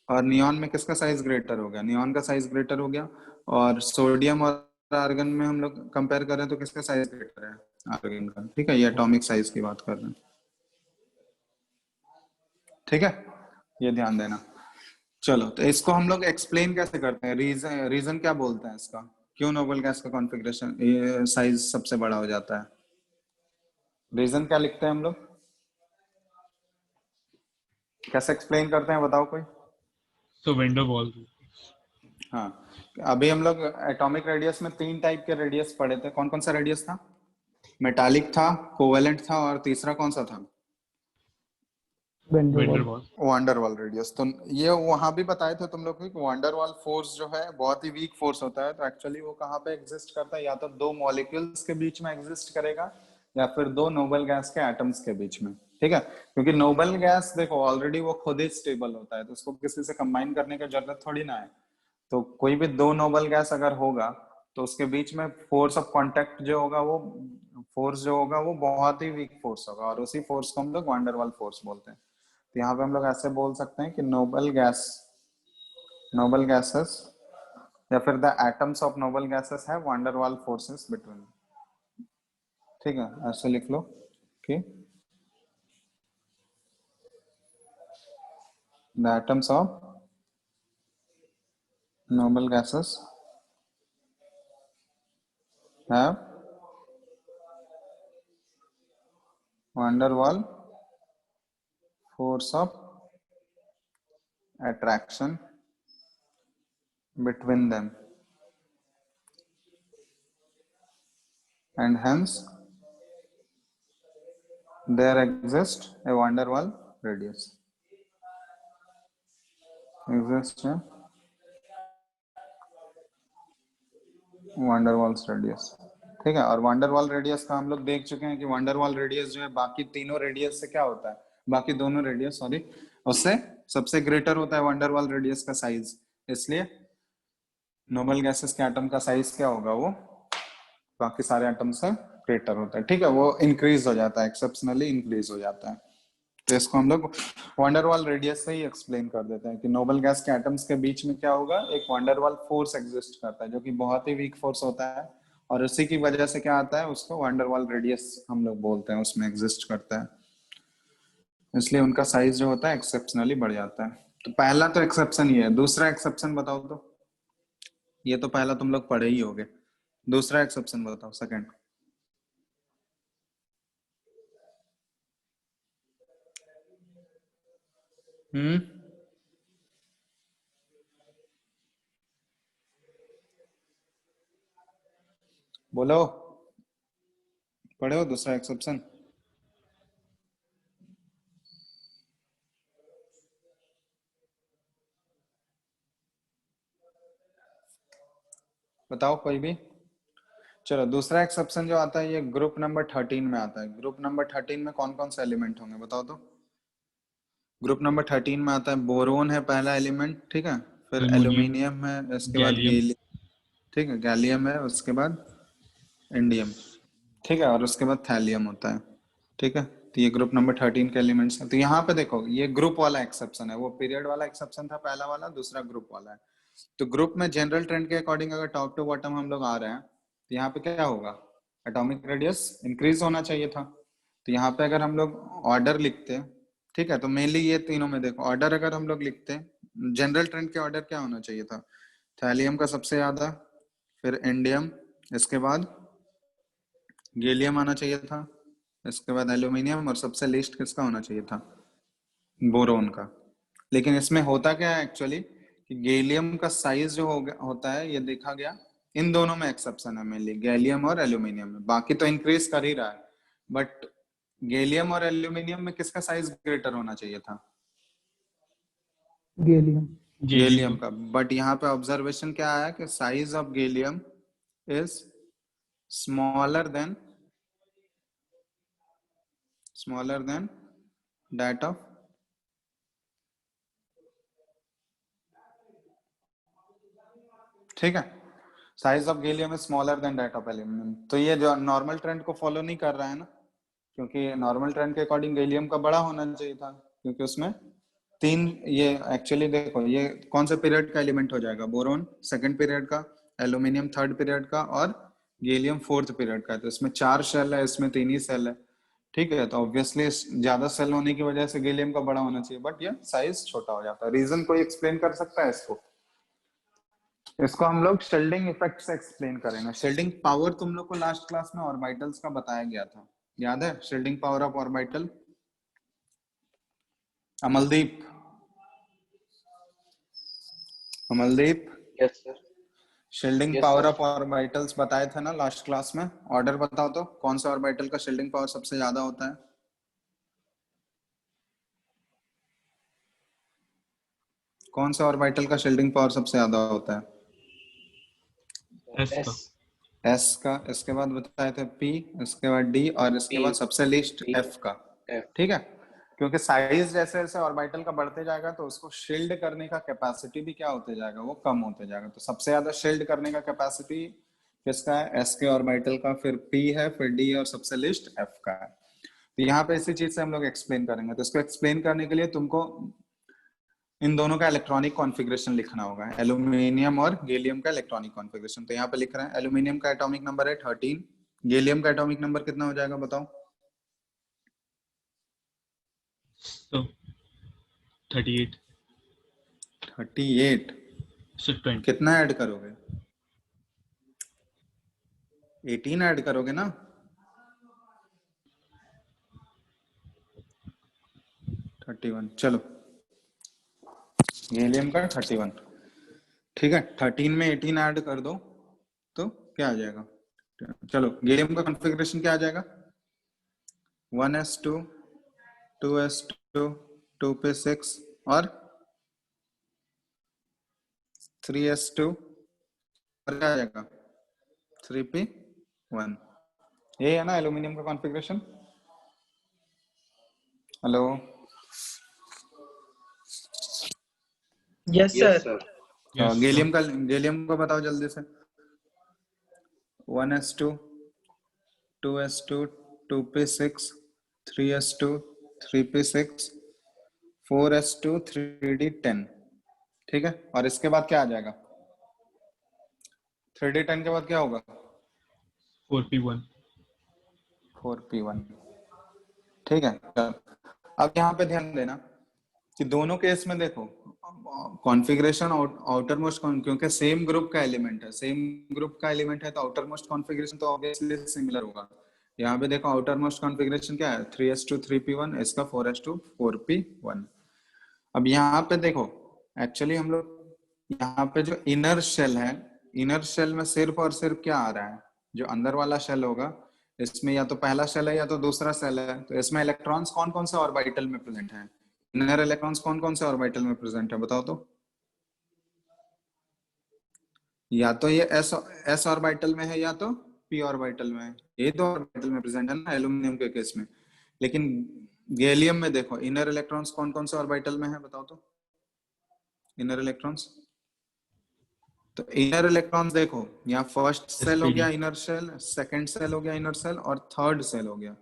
और नियॉन में किसका साइज ग्रेटर हो गया, नियॉन का साइज ग्रेटर हो गया। और सोडियम और आर्गन में हम लोग कंपेयर कर रहे हैं तो किसका साइज ग्रेटर है, आर्गन का, ठीक है, ये एटॉमिक साइज की बात कर रहे हैं। ठीक है, ये ध्यान देना। चलो तो इसको हम लोग एक्सप्लेन कैसे करते हैं, रीजन क्या बोलते हैं इसका, क्यों नोबल गैस का कॉन्फ़िगरेशन साइज सबसे बड़ा हो जाता है, रीजन क्या लिखते हैं हम लोग, कैसे एक्सप्लेन करते हैं बताओ कोई। So Van der Waals. हाँ, अभी हम लोग एटॉमिक रेडियस में 3 टाइप के रेडियस पढ़े थे, कौन कौन सा रेडियस था, मेटालिक था, कोवेलेंट था, और तीसरा कौन सा था, Van der Van der Waals. Waals. Van der Waal radius. तो ये वहां भी बताए थे तुम लोग को कि वांडरवाल फोर्स जो है बहुत ही वीक फोर्स होता है। तो एक्चुअली वो कहाँ पे एग्जिस्ट करता है, या तो दो मॉलिक्यूल्स के बीच में एग्जिस्ट करेगा या फिर दो नोबल गैस के एटम्स के बीच में, ठीक है। क्योंकि नोबल गैस देखो ऑलरेडी वो खुद ही स्टेबल होता है, तो उसको किसी से कंबाइन करने की जरूरत थोड़ी ना है। तो कोई भी दो नोबल गैस अगर होगा तो उसके बीच में फोर्स ऑफ कांटेक्ट जो होगा वो बहुत ही वीक फोर्स होगा, और उसी फोर्स को हम लोग वांडरवाल फोर्स बोलते हैं। तो यहाँ पे हम लोग ऐसे बोल सकते हैं कि नोबल गैसेस या फिर the atoms of noble gases है वांडरवाल फोर्सेस बिटवीन, ठीक है, ऐसे लिख लो कि the atoms of noble gases have van der Waal force of attraction between them, and hence there exists a van der Waal radius. Exists a van der Waals radius, ठीक है। और van der Waal radius का हम लोग देख चुके हैं कि वांडरवाल रेडियस जो है बाकी तीनों रेडियस से क्या होता है, बाकी दोनों रेडियस उससे सबसे ग्रेटर होता है वांडरवाल रेडियस का साइज। इसलिए नोबल गैसेस के एटम का साइज क्या होगा, वो बाकी सारे एटम से ग्रेटर होता है, ठीक है, वो इंक्रीज हो जाता है, एक्सेप्शनली इंक्रीज हो जाता है। तो इसको हम लोग वांडरवाल रेडियस से ही एक्सप्लेन कर देते हैं कि नोबल गैस के एटम्स के बीच में क्या होगा, एक वांडरवाल फोर्स एग्जिस्ट करता है जो कि बहुत ही वीक फोर्स होता है, और उसी की वजह से क्या आता है, उसको वांडरवाल रेडियस हम लोग बोलते हैं, उसमें एग्जिस्ट करता है, इसलिए उनका साइज जो होता है एक्सेप्शनली बढ़ जाता है। तो पहला तो एक्सेप्शन ये है। दूसरा एक्सेप्शन बताओ तो, ये तो पहला तुम लोग पढ़े ही होगे, दूसरा एक्सेप्शन बताओ, सेकंड। बोलो, पढ़े हो दूसरा एक्सेप्शन? बताओ कोई भी। चलो दूसरा एक्सेप्शन जो आता है ये ग्रुप नंबर 13 में आता है। ग्रुप नंबर 13 में कौन कौन से एलिमेंट होंगे बताओ तो। ग्रुप नंबर 13 में आता है बोरोन है पहला एलिमेंट, ठीक है, फिर एल्यूमिनियम है, इसके बाद गैलियम, ठीक है, गैलियम है, उसके बाद इंडियम, ठीक है, और उसके बाद थैलियम होता है, ठीक है। तो ये ग्रुप नंबर 13 के एलिमेंट्स हैं। तो यहाँ पे देखो ये ग्रुप वाला एक्सेप्शन है, वो पीरियड वाला एक्सेप्शन था पहला वाला, दूसरा ग्रुप वाला है। तो ग्रुप में जनरल ट्रेंड के अकॉर्डिंग अगर टॉप टू बॉटम हम लोग आ रहे हैं तो यहाँ पे क्या होगा, एटॉमिक रेडियस इंक्रीज होना चाहिए था। तो यहाँ पे अगर हम लोग ऑर्डर लिखते हैं, ठीक है, तो मेनली ये तीनों में देखो ऑर्डर अगर हम लोग लिखते हैं, जनरल ट्रेंड के ऑर्डर क्या होना चाहिए था, थैलियम का सबसे ज्यादा, फिर इंडियम, इसके बाद गैलियम आना चाहिए था, इसके बाद एल्यूमिनियम, और सबसे लीस्ट किसका होना चाहिए था, बोरोन का। लेकिन इसमें होता क्या है एक्चुअली कि गैलियम का साइज जो होता है ये देखा गया, इन दोनों में एक्सेप्शन है मेनली, गैलियम और एल्यूमिनियम में, बाकी तो इंक्रीज कर ही रहा है, बट गैलियम और एल्यूमिनियम में किसका साइज ग्रेटर होना चाहिए था, गैलियम का। बट यहाँ पे ऑब्जर्वेशन क्या आया कि size of gallium is smaller than that of ठीक है, size of gallium is smaller than that of aluminium. तो ये जो नॉर्मल ट्रेंड को फॉलो नहीं कर रहा है ना, क्योंकि नॉर्मल ट्रेंड के अकॉर्डिंग गैलियम का बड़ा होना चाहिए था, क्योंकि उसमें तीन, ये एक्चुअली देखो ये कौन सा पीरियड का एलिमेंट हो जाएगा, बोरोन सेकंड पीरियड का, एल्यूमिनियम थर्ड पीरियड का, और गैलियम फोर्थ पीरियड का। तो इसमें 4 शेल है, इसमें 3 ही शेल है, ठीक है, तो ऑब्वियसली ज्यादा सेल होने की वजह से गैलियम का बड़ा होना चाहिए, बट ये साइज छोटा हो जाता है। रीजन कोई एक्सप्लेन कर सकता है इसको? इसको हम लोग शेल्डिंग इफेक्ट से एक्सप्लेन करेंगे। शेल्डिंग पावर तुम लोग को लास्ट क्लास में ऑर्बिटल्स का बताया गया था, याद है? Shielding power of orbital. Amaldeep, Amaldeep, yes sir. Shielding Yes, power sir. Of orbitals बताए थे ना लास्ट क्लास में? ऑर्डर बताओ तो, कौन सा ऑर्बिटल का शेल्डिंग पावर सबसे ज्यादा होता है? कौन सा ऑर्बिटल का शेल्डिंग पावर सबसे ज्यादा होता है? एस का। S. एस का, इसके बाद बताए थे पी, इसके बाद डी, और इसके P, बाद सबसे लीस्ट D, एफ का। F. ठीक है, क्योंकि साइज जैसे जैसे ऑर्बिटल का बढ़ते जाएगा तो उसको शील्ड करने का कैपेसिटी भी क्या होते जाएगा, वो कम होते जाएगा। तो सबसे ज्यादा शील्ड करने का कैपेसिटी किसका है? एस के ऑर्बिटल का, फिर पी है, फिर डी, और सबसे लिस्ट एफ का है। तो यहाँ पे इसी चीज से हम लोग एक्सप्लेन करेंगे। तो इसको एक्सप्लेन करने के लिए तुमको इन दोनों का इलेक्ट्रॉनिक कॉन्फ़िगरेशन लिखना होगा, एल्यूमिनियम और गैलियम का इलेक्ट्रॉनिक कॉन्फ़िगरेशन। तो यहाँ पे लिख रहे हैं एल्यूमिनियम का एटॉमिक नंबर है 13, गैलियम का एटॉमिक नंबर कितना हो जाएगा बताओ? तो 38 38। से 20। कितना ऐड करोगे? 18 ऐड करोगे ना? चलो, गैलियम का 31, ठीक है। 13 में 18 ऐड कर दो तो क्या आ जाएगा? चलो, गैलियम का कॉन्फ़िगरेशन क्या आ जाएगा? 1s2, 2s2, 2p6 और 3s2, और क्या आ जाएगा? 3p1। ये है ना एल्यूमिनियम का configuration. Hello, yes Yes, sir. sir. Gallium का बताओ जल्दी से। 1s2, 2s2, 2p6, 3s2, 3p6, 4s2, 3d10, ठीक है। और इसके बाद क्या आ जाएगा? 3d10 के बाद क्या होगा? 4p1। 4p1, ठीक है। अब यहाँ पे ध्यान देना कि दोनों केस में देखो कॉन्फ़िगरेशन आउटर मोस्ट, क्योंकि सेम ग्रुप का एलिमेंट है, सेम ग्रुप का एलिमेंट है तो आउटर मोस्ट कॉन्फ़िगरेशन तो ऑब्वियसली सिमिलर होगा। यहाँ पे देखो आउटर मोस्ट कॉन्फ़िगरेशन क्या है? 3s2 3p1, इसका 4s2 4p1। अब यहाँ पे देखो एक्चुअली हम लोग यहाँ पे जो इनर शेल है, इनर शेल में सिर्फ और सिर्फ क्या आ रहा है? जो अंदर वाला शेल होगा इसमें या तो पहला शेल है या तो दूसरा शेल है। तो इसमें इलेक्ट्रॉन्स कौन कौन से ऑर्बिटल में प्रेजेंट हैं? इनर इलेक्ट्रॉन्स कौन कौन से ऑर्बिटल में प्रेजेंट है बताओ तो? या तो ये एस ऑर्बिटल में है या तो पी ऑर्बिटल में है। ये दो ऑर्बिटल में प्रेजेंट है ना एल्यूमिनियम के केस में। लेकिन गैलियम में देखो इनर इलेक्ट्रॉन्स कौन कौन से ऑर्बिटल में है बताओ तो? इनर इलेक्ट्रॉन्स, तो इनर इलेक्ट्रॉन्स देखो यहाँ फर्स्ट सेल हो गया इनर शेल, सेकंड सेल हो गया इनर सेल, और थर्ड सेल हो गया।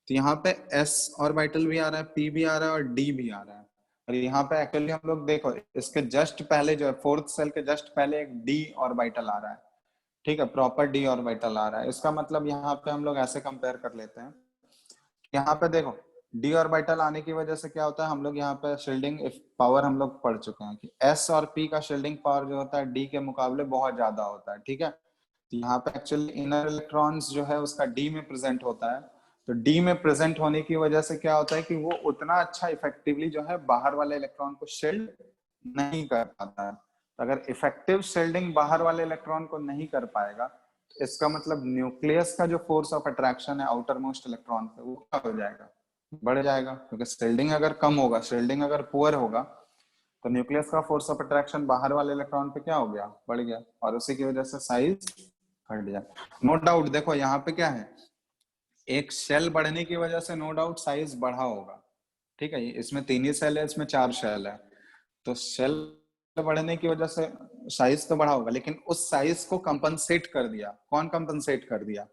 तो यहाँ पे s ऑर्बिटल भी आ रहा है, p भी आ रहा है, और d भी आ रहा है। और यहाँ पे एक्चुअली हम लोग देखो इसके जस्ट पहले जो है फोर्थ सेल के जस्ट पहले एक d ऑर्बिटल आ रहा है, ठीक है, प्रॉपर d ऑर्बिटल आ रहा है। इसका मतलब यहाँ पे हम लोग ऐसे कंपेयर कर लेते हैं, यहाँ पे देखो d ऑर्बिटल आने की वजह से क्या होता है, हम लोग यहाँ पे शील्डिंग पावर हम लोग पढ़ चुके हैं कि s और p का शील्डिंग पावर जो होता है d के मुकाबले बहुत ज्यादा होता है, ठीक है। तो यहाँ पे एक्चुअली इनर इलेक्ट्रॉन्स जो है उसका d में प्रेजेंट होता है। तो d में प्रेजेंट होने की वजह से क्या होता है कि वो उतना अच्छा इफेक्टिवली जो है बाहर वाले इलेक्ट्रॉन को शील्ड नहीं कर पाता है। तो अगर इफेक्टिव शील्डिंग बाहर वाले इलेक्ट्रॉन को नहीं कर पाएगा, इसका मतलब न्यूक्लियस का जो फोर्स ऑफ अट्रैक्शन है आउटर मोस्ट इलेक्ट्रॉन पे वो क्या हो जाएगा? बढ़ जाएगा। क्योंकि शील्डिंग अगर कम होगा, शील्डिंग अगर पुअर होगा, तो न्यूक्लियस का फोर्स ऑफ अट्रैक्शन बाहर वाले इलेक्ट्रॉन पे क्या हो गया? बढ़ गया, और उसी की वजह से साइज घट जाए। नो डाउट देखो यहाँ पे क्या है, एक शेल बढ़ने की वजह से नो डाउट साइज बढ़ा होगा, ठीक है। इसमें 3 ही सेल है, इसमें 4 शेल है, तो शेल बढ़ने की वजह से साइज तो बढ़ा होगा, लेकिन उस साइज को कंपनसेट कर दिया। कौन कंपनसेट कर दिया?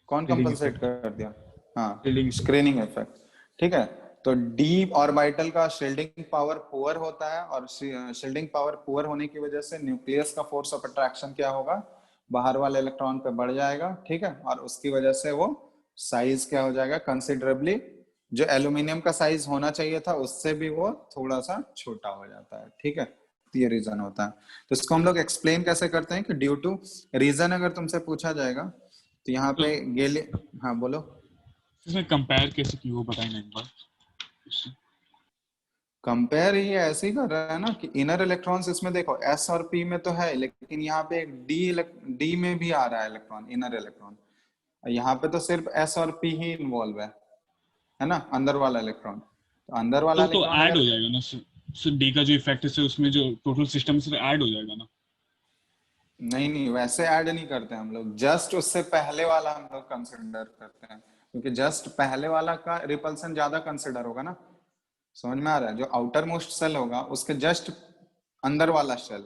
कौन कंपनसेट कर दिया? हाँ, स्क्रीनिंग इफेक्ट, ठीक है। तो डी ऑर्बिटल का शील्डिंग पावर पुअर होता है, और शील्डिंग पावर पुअर होने की वजह से न्यूक्लियस का फोर्स ऑफ अट्रैक्शन क्या होगा? बाहर वाले इलेक्ट्रॉन पे बढ़ जाएगा, ठीक है, और उसकी वजह से वो साइज क्या हो जाएगा, कंसिडरेबली जो एल्यूमिनियम का साइज होना चाहिए था उससे भी वो थोड़ा सा छोटा हो जाता है, ठीक है। तो ये रीजन होता है। तो इसको हम लोग एक्सप्लेन कैसे करते हैं कि ड्यू टू रीजन अगर तुमसे पूछा जाएगा तो यहाँ पे हाँ बोलो। इसमें कंपेयर कैसे की वो बताएंगे एक बार। कंपेयर ये ऐसे ही कर रहा है ना कि इनर इलेक्ट्रॉन्स इसमें देखो एस और पी में तो है, लेकिन यहाँ पे एक डी में भी आ रहा है इलेक्ट्रॉन, इनर इलेक्ट्रॉन। यहाँ पे तो सिर्फ एस और पी ही इन्वॉल्व है ना, अंदर वाला इलेक्ट्रॉन। तो अंदर वाला तो इलेक्ट्रॉन ऐड अगर हो जाएगा ना सर, डी का जो इफेक्ट है उसमें जो टोटल सिस्टम से ऐड हो जाएगा ना। नहीं वैसे ऐड नहीं करते हम लोग, जस्ट उससे पहले वाला हम लोग कंसिडर करते हैं, क्योंकि जस्ट पहले वाला का रिपल्सन ज्यादा कंसिडर होगा ना। समझ में आ रहा है? जो आउटर मोस्ट सेल होगा उसके जस्ट अंदर वाला शेल,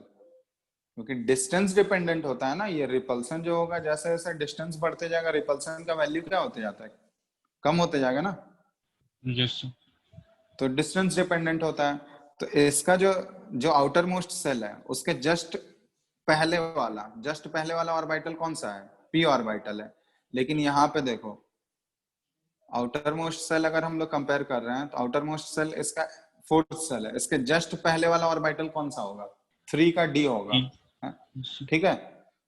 क्योंकि डिस्टेंस डिपेंडेंट होता है ना ये रिपल्सन जो होगा, जैसे जैसे डिस्टेंस बढ़ते जाएगा रिपल्सन का वैल्यू क्या होते जाता है, कम होते जाएगा ना। Yes sir. तो डिस्टेंस डिपेंडेंट होता है। तो इसका जो जो आउटर मोस्ट सेल है उसके जस्ट पहले वाला ऑर्बिटल कौन सा है, पी ऑर्बिटल है। लेकिन यहाँ पे देखो आउटर मोस्ट सेल अगर हम लोग कंपेयर कर रहे हैं तो आउटर मोस्ट सेल इसका फोर्थ सेल है, इसके जस्ट पहले वाला ऑर्बिटल कौन सा होगा, 3 का डी होगा, ठीक है।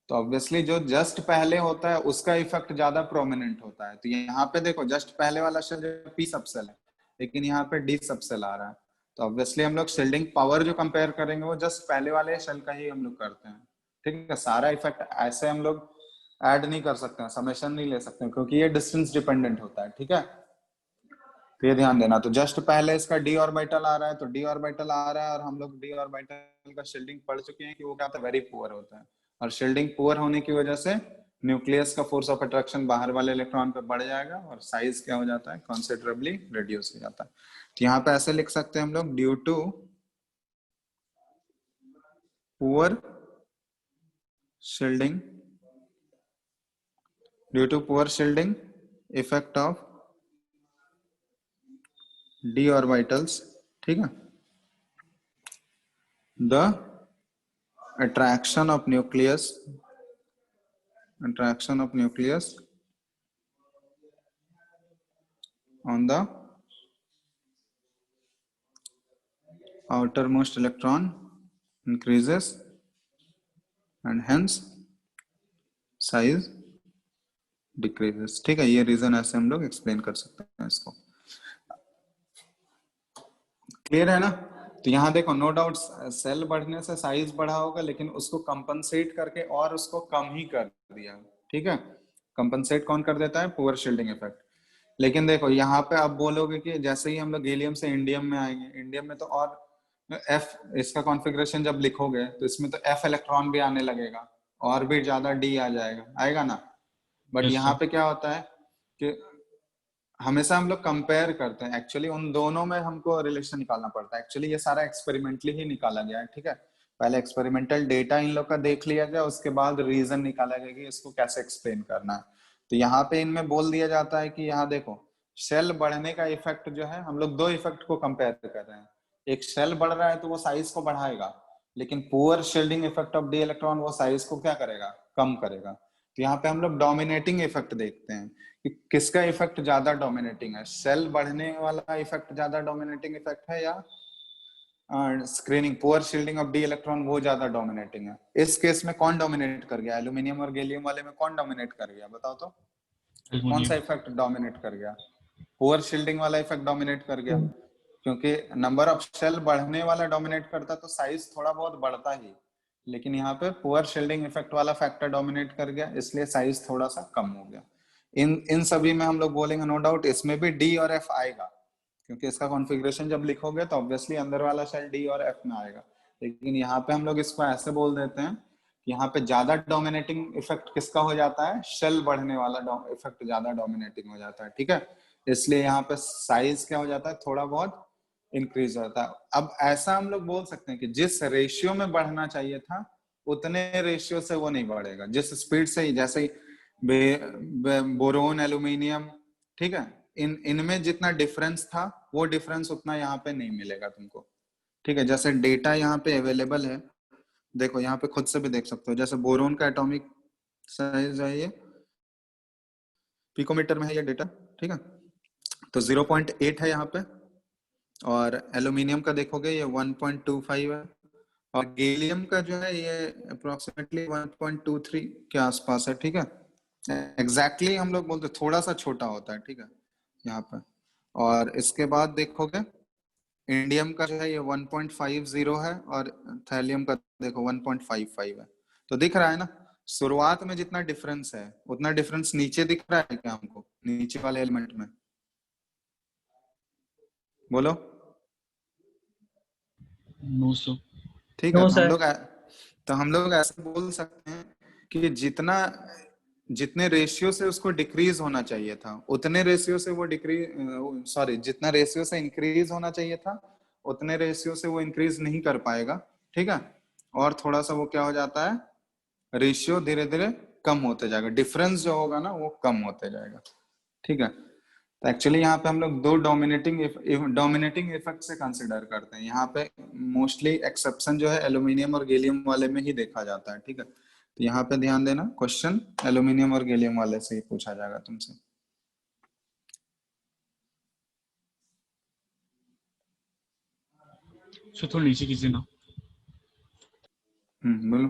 तो ऑब्वियसली जो जस्ट पहले होता है उसका इफेक्ट ज्यादा प्रोमिनेंट होता है। तो यहाँ पे देखो जस्ट पहले वाला शेल जो पी सबसेल है, लेकिन यहाँ पे डी सबसेल आ रहा है। तो ऑब्वियसली हम लोग शील्डिंग पावर जो कंपेयर करेंगे वो जस्ट पहले वाले शेल का ही हम लोग करते हैं, ठीक है। सारा इफेक्ट ऐसे हम लोग ऐड नहीं कर सकते हैं, समेशन नहीं ले सकते हैं, क्योंकि ये डिस्टेंस डिपेंडेंट होता है, ठीक है। तो ये ध्यान देना। तो जस्ट पहले इसका डी ऑर्बिटल आ रहा है, तो डी ऑर्बिटल आ रहा है और हम लोग डी ऑर्बिटल का शील्डिंग पढ़ चुके हैं कि वो क्या होता है, वेरी पुअर होता है। और शील्डिंग पुअर होने की वजह से न्यूक्लियस का फोर्स ऑफ अट्रैक्शन बाहर वाले इलेक्ट्रॉन पे बढ़ जाएगा और साइज क्या हो जाता है, कंसिडरेबली रिड्यूस हो जाता है। तो यहाँ पे ऐसे लिख सकते हैं हम लोग, due to poor shielding, due to poor shielding effect of d orbitals, ठीक है, the attraction of nucleus on the outermost electron increases and hence size decreases, ठीक है। ये रीजन ऐसे हम लोग एक्सप्लेन कर सकते हैं इसको। क्लियर है ना? तो यहाँ देखो नो डाउट सेल बढ़ने से साइज बढ़ा होगा, लेकिन उसको कंपनसेट करके और उसको कम ही कर दिया, ठीक है। कंपनसेट कौन कर देता है, पुअर शील्डिंग इफेक्ट। लेकिन देखो यहाँ पे अब बोलोगे कि जैसे ही हम लोग गैलियम से इंडियम में आएंगे, इंडियम में तो और एफ इसका कॉन्फ़िगरेशन जब लिखोगे तो इसमें तो एफ इलेक्ट्रॉन भी आने लगेगा और भी ज्यादा डी आ जाएगा, आएगा ना। बट यहाँ पे क्या होता है कि हमेशा हम लोग कंपेयर करते हैं, एक्चुअली उन दोनों में हमको रिलेशन निकालना पड़ता है। एक्चुअली ये सारा एक्सपेरिमेंटली ही निकाला गया है, ठीक है। पहले एक्सपेरिमेंटल डेटा इन लोग का देख लिया गया, उसके बाद रीजन निकाला गया कि इसको कैसे एक्सप्लेन करना है। तो यहाँ पे इनमें बोल दिया जाता है कि यहाँ देखो शेल बढ़ने का इफेक्ट जो है, हम लोग दो इफेक्ट को कंपेयर कर रहे हैं। एक शेल बढ़ रहा है तो वो साइज को बढ़ाएगा, लेकिन poor shielding effect of D electron वो साइज को क्या करेगा, कम करेगा। तो यहाँ पे हम लोग डोमिनेटिंग इफेक्ट देखते हैं कि किसका इफेक्ट ज्यादा डोमिनेटिंग है, सेल बढ़ने वाला इफेक्ट ज्यादा डोमिनेटिंग इफेक्ट है या screening poor shielding of D electron वो ज्यादा डोमिनेटिंग है। इस केस में कौन डोमिनेट कर गया, एल्यूमिनियम और गैलियम वाले में कौन डोमिनेट कर गया, बताओ तो कौन सा इफेक्ट डोमिनेट कर गया, पुअर शील्डिंग वाला इफेक्ट डोमिनेट कर गया, क्योंकि नंबर ऑफ शेल बढ़ने वाला डोमिनेट करता तो साइज थोड़ा बहुत बढ़ता ही, लेकिन यहाँ पे पुअर शील्डिंग इफेक्ट वाला फैक्टर डोमिनेट कर गया, इसलिए साइज थोड़ा सा कम हो गया। इन सभी में हम लोग बोलेंगे नो डाउट इसमें भी डी और एफ आएगा, क्योंकि इसका कॉन्फ़िगरेशन जब लिखोगे तो ऑब्वियसली अंदर वाला शेल डी और एफ में आएगा। लेकिन यहाँ पे हम लोग इसको ऐसे बोल देते हैं कि यहाँ पे ज्यादा डोमिनेटिंग इफेक्ट किसका हो जाता है, शेल बढ़ने वाला इफेक्ट ज्यादा डोमिनेटिंग हो जाता है, ठीक है। इसलिए यहाँ पे साइज क्या हो जाता है, थोड़ा बहुत इंक्रीज होता है। अब ऐसा हम लोग बोल सकते हैं कि जिस रेशियो में बढ़ना चाहिए था उतने रेशियो से वो नहीं बढ़ेगा, जिस स्पीड से ही, जैसे ही बोरोन एल्यूमिनियम, ठीक है, इनमें जितना डिफरेंस था वो डिफरेंस उतना यहाँ पे नहीं मिलेगा तुमको, ठीक है। जैसे डेटा यहाँ पे अवेलेबल है, देखो यहाँ पे खुद से भी देख सकते हो। जैसे बोरोन का एटॉमिक साइज है ये, पिकोमीटर में है ये डेटा, ठीक है। तो 0.8 है यहाँ पे, और एल्यूमिनियम का देखोगे ये 1.25 है, और गैलियम का जो है ये अप्रोक्सीमेटली 1.23 के आसपास है, ठीक है। एग्जैक्टली हम लोग बोलते थोड़ा सा छोटा होता है, ठीक है, यहाँ पे। और इसके बाद देखोगे इंडियम का जो है ये 1.50 है, और थैलियम का देखो 1.55 है। तो दिख रहा है ना, शुरुआत में जितना डिफरेंस है उतना डिफरेंस नीचे दिख रहा है क्या हमको, नीचे वाले एलिमेंट में? बोलो। No sir. ठीक है, नो तो सर। हम लोग ऐसे बोल सकते हैं कि जितने रेशियो से उसको डिक्रीज होना चाहिए था उतने रेशियो से वो जितना रेशियो से इंक्रीज होना चाहिए था उतने रेशियो से वो इंक्रीज नहीं कर पाएगा, ठीक है। और थोड़ा सा वो क्या हो जाता है, रेशियो धीरे धीरे कम होते जाएगा, डिफरेंस जो होगा ना वो कम होते जाएगा, ठीक है। तो एक्चुअली यहाँ पे हम लोग दो डोमिनेटिंग इफेक्ट से कंसिडर करते हैं। यहाँ पे मोस्टली एक्सेप्शन जो है एल्यूमिनियम और गैलियम वाले में ही देखा जाता है, ठीक है। तो यहाँ पे ध्यान देना, क्वेश्चन एल्यूमिनियम और गैलियम वाले से ही पूछा जाएगा तुमसे। सर थोड़ा नीचे कीजिए ना। बोलो।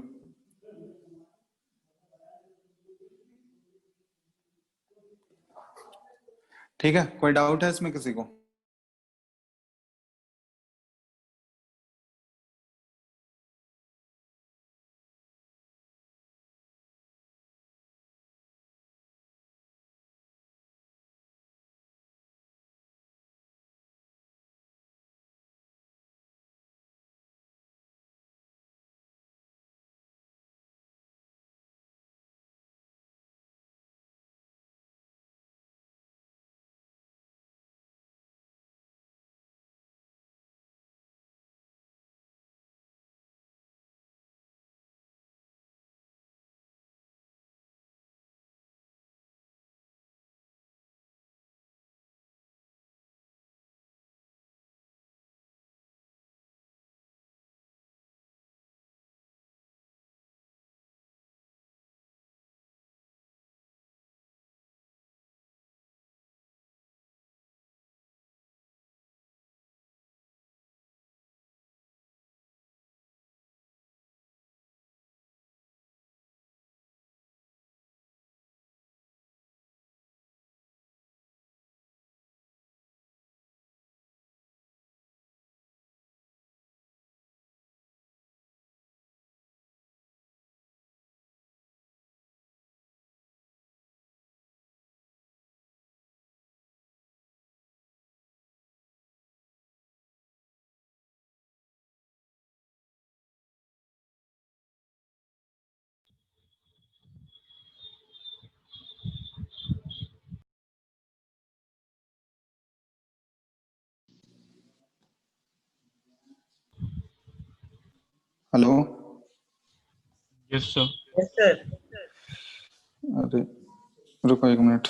ठीक है, कोई डाउट है इसमें किसी को? Hello. Yes sir. Yes sir. अरे रुको एक minute.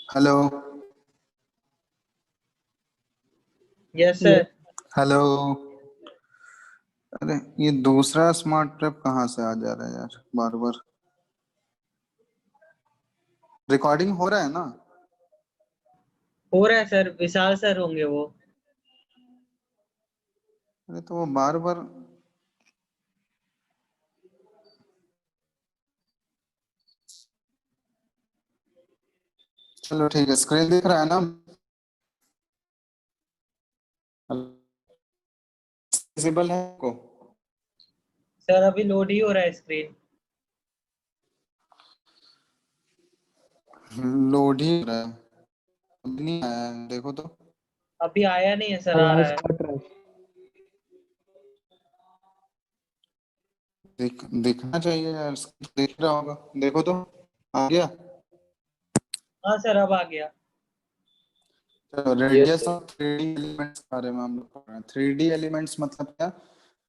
Hello. Yes sir. Hello. अरे ये दूसरा स्मार्ट प्रेप कहाँ से आ जा रहा है यार, बार बार। रिकॉर्डिंग हो रहा है ना? हो रहा है सर, विशाल सर होंगे वो। अरे तो वो बार बार। चलो ठीक है, स्क्रीन दिख रहा है ना? विजिबल है को? सर अभी लोड ही हो रहा है स्क्रीन। लोड ही हो रहा है, अभी नहीं आया है, देखो तो। अभी आया नहीं है सर, आ रहा आवाज है। कट रहा है। दिखना चाहिए यार, दिख रहा होगा, देखो तो। आ गया? हाँ सर, अब आ गया। चलो, रेडियस ऑफ 3D एलिमेंट्स के बारे में हम लोग पढ़ रहे हैं। 3D एलिमेंट्स मतलब क्या?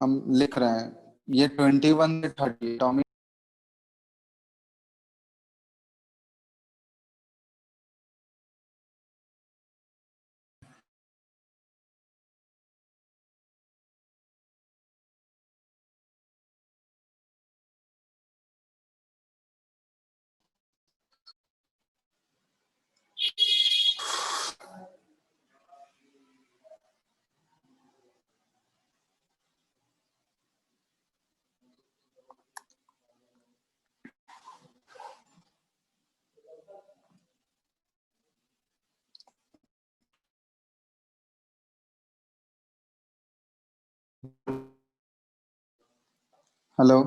हम लिख रहे हैं ये 21 से 30 एटॉमिक। हेलो।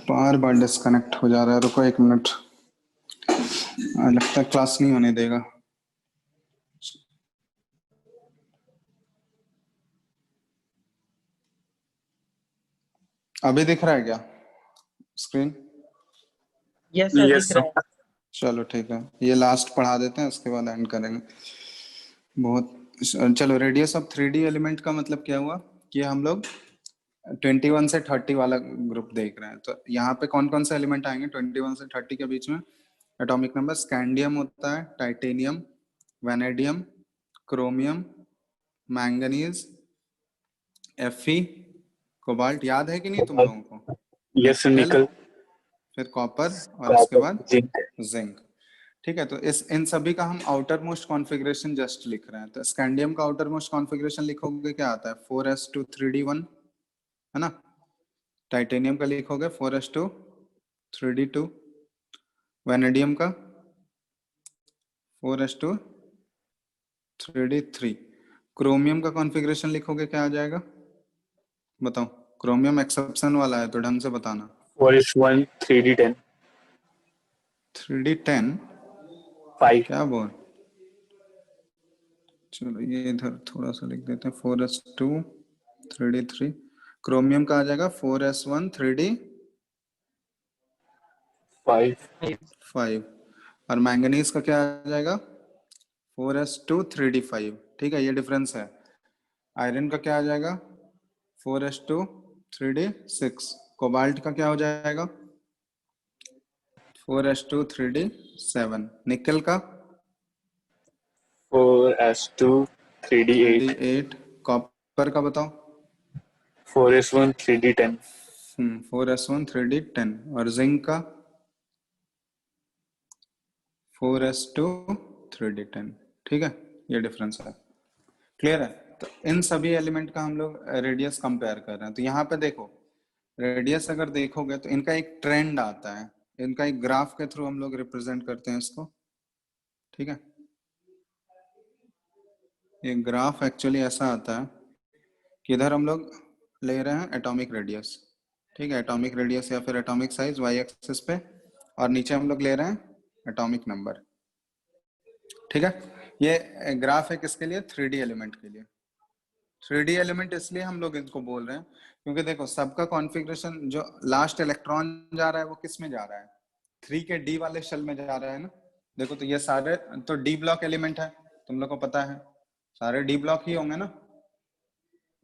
बार बार डिस्कनेक्ट हो जा रहा है, रुको 1 मिनट। लगता है क्लास नहीं होने देगा। अभी दिख रहा है क्या स्क्रीन? यस सर, दिख रहा है। चलो ठीक है, ये लास्ट पढ़ा देते हैं, उसके बाद एंड करेंगे। बहुत। चलो, रेडियस ऑफ 3D एलिमेंट का मतलब क्या हुआ कि हम लोग 21 से 30 वाला ग्रुप देख रहे हैं। तो यहाँ पे कौन कौन से एलिमेंट आएंगे 21 से 30 के बीच में? एटॉमिक नंबर स्कैंडियम होता है, titanium, vanadium, chromium, manganese, Fe, cobalt. याद है कि नहीं तुम लोगों को? यस निकल, निकल, फिर कॉपर, और उसके बाद जिंक। जिंक। ठीक है, तो इस इन सभी का हम आउटर मोस्ट कॉन्फ़िगरेशन जस्ट लिख रहे हैं। तो स्कैंडियम का आउटर मोस्ट कॉन्फ़िगरेशन लिखोगे क्या आता है? 4s2 3d1, है ना? टाइटेनियम का लिखोगे 4s2 3d2। वैनेडियम का 4s2 3d3। क्रोमियम का कॉन्फ़िगरेशन लिखोगे क्या आ जाएगा? बताओ। क्रोमियम एक्सेप्शन वाला है तो ढंग से बताना। 4s1 3d10 3d10 5 क्या बोल। चलो ये इधर थोड़ा सा लिख देते हैं। 4s2 3d3। क्रोमियम का आ जाएगा 4s1 3d5। और मैंगनीज का क्या आ जाएगा? 4s2 3d5। ठीक है, ये डिफरेंस है। आयरन का क्या आ जाएगा? 4s2 3d6। कोबाल्ट का क्या हो जाएगा? 4s2 3d7। निकल का 4s2 3d8 3d8। कॉपर का बताओ। 4s1 3d10 4s1 3d10। और जिंक का 4s2 3d10। ठीक है, ये डिफरेंस है। क्लियर है? तो इन सभी एलिमेंट का हम लोग रेडियस कंपेयर कर रहे हैं। तो यहाँ पे देखो, रेडियस अगर देखोगे तो इनका एक ट्रेंड आता है, इनका एक ग्राफ के थ्रू हम लोग रिप्रेजेंट करते हैं इसको। ठीक है, ये ग्राफ एक्चुअली ऐसा आता है कि इधर हम लोग ले रहे हैं एटॉमिक रेडियस। ठीक है, एटॉमिक रेडियस या फिर एटॉमिक साइज वाई एक्सिस पे, और नीचे हम लोग ले रहे हैं एटॉमिक नंबर। ठीक है, ये ग्राफ है किसके लिए? 3D एलिमेंट के लिए। 3D एलिमेंट इसलिए हम लोग इनको बोल रहे हैं क्योंकि देखो सबका कॉन्फ़िगरेशन, जो लास्ट इलेक्ट्रॉन जा रहा है वो किस में जा रहा है? 3 के डी वाले शेल में जा रहा है ना। देखो तो ये सारे तो डी ब्लॉक एलिमेंट है, तुम लोग को पता है, सारे डी ब्लॉक ही होंगे ना।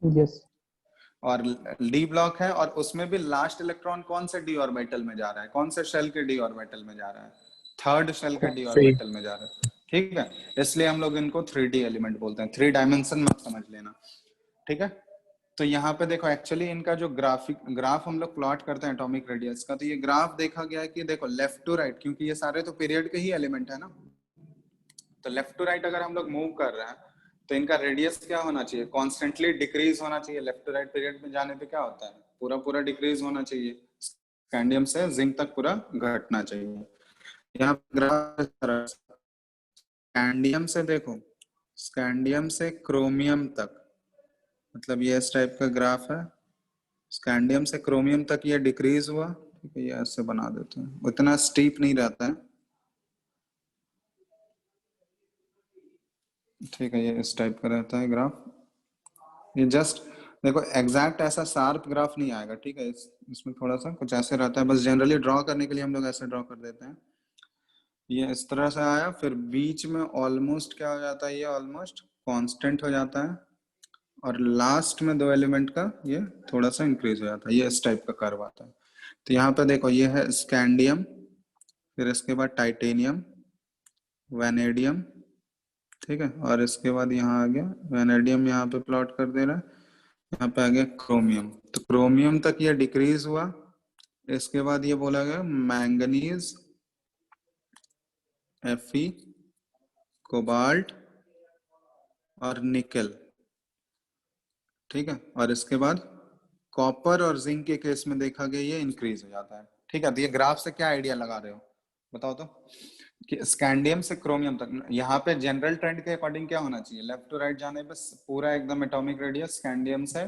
यस। और डी ब्लॉक है, और उसमें भी लास्ट इलेक्ट्रॉन कौन से डी ऑर्बिटल में जा रहा है? कौन से शेल के डी ऑर्बिटल में जा रहा है? थर्ड शेल के डी ऑर्बिटल में जा रहा है। ठीक है, इसलिए हम लोग इनको 3D एलिमेंट बोलते हैं, 3 डायमेंशन मत समझ लेना, ठीक है। तो यहाँ पे देखो एक्चुअली इनका जो ग्राफ हम लोग प्लॉट करते हैं एटॉमिक रेडियस का, तो ये ग्राफ देखा गया है कि देखो लेफ्ट टू राइट, क्योंकि ये सारे तो पीरियड के ही एलिमेंट है ना, तो लेफ्ट टू राइट अगर हम लोग मूव कर रहे हैं तो इनका रेडियस क्या होना चाहिए, कॉन्स्टेंटली डिक्रीज होना चाहिए। लेफ्ट टू राइट पीरियड में जाने पे क्या होता है, पूरा पूरा डिक्रीज होना चाहिए, स्कैंडियम से जिंक तक पूरा घटना चाहिए। यहाँ ग्राफ स्कैंडियम से देखो, स्कैंडियम से क्रोमियम तक, मतलब ये इस टाइप का ग्राफ है, स्कैंडियम से क्रोमियम तक ये डिक्रीज हुआ, ठीक है, ये ऐसे बना देते हैं, उतना स्टीप नहीं रहता है, ठीक है, ये इस टाइप का रहता है ग्राफ। ये जस्ट देखो एग्जैक्ट ऐसा शार्प ग्राफ नहीं आएगा, ठीक है, इसमें थोड़ा सा कुछ ऐसे रहता है, बस जनरली ड्रॉ करने के लिए हम लोग ऐसे ड्रॉ कर देते हैं। ये इस तरह से आया, फिर बीच में ऑलमोस्ट क्या हो जाता है, ये ऑलमोस्ट कांस्टेंट हो जाता है, और लास्ट में 2 एलिमेंट का ये थोड़ा सा इंक्रीज हो जाता है, ये इस टाइप का कर्व आता है। तो यहाँ पे देखो ये है स्कैंडियम, फिर इसके बाद टाइटेनियम, वैनेडियम, ठीक है, और इसके बाद यहाँ आ गया वैनेडियम, यहाँ पे प्लॉट कर दे रहा है, यहाँ पे आ गया क्रोमियम। तो क्रोमियम तक ये डिक्रीज हुआ, इसके बाद ये बोला गया मैंगनीज, Fe, कोबाल्ट और निकल, ठीक है, और इसके बाद कॉपर और जिंक के केस में देखा गया ये इंक्रीज हो जाता है, ठीक है। तो ये ग्राफ से क्या आइडिया लगा रहे हो बताओ तो, कि स्कैंडियम से क्रोमियम तक, यहाँ पे जनरल ट्रेंड के अकॉर्डिंग क्या होना चाहिए, लेफ्ट टू राइट जाने पे पूरा एकदम एटॉमिक रेडियस स्कैंडियम से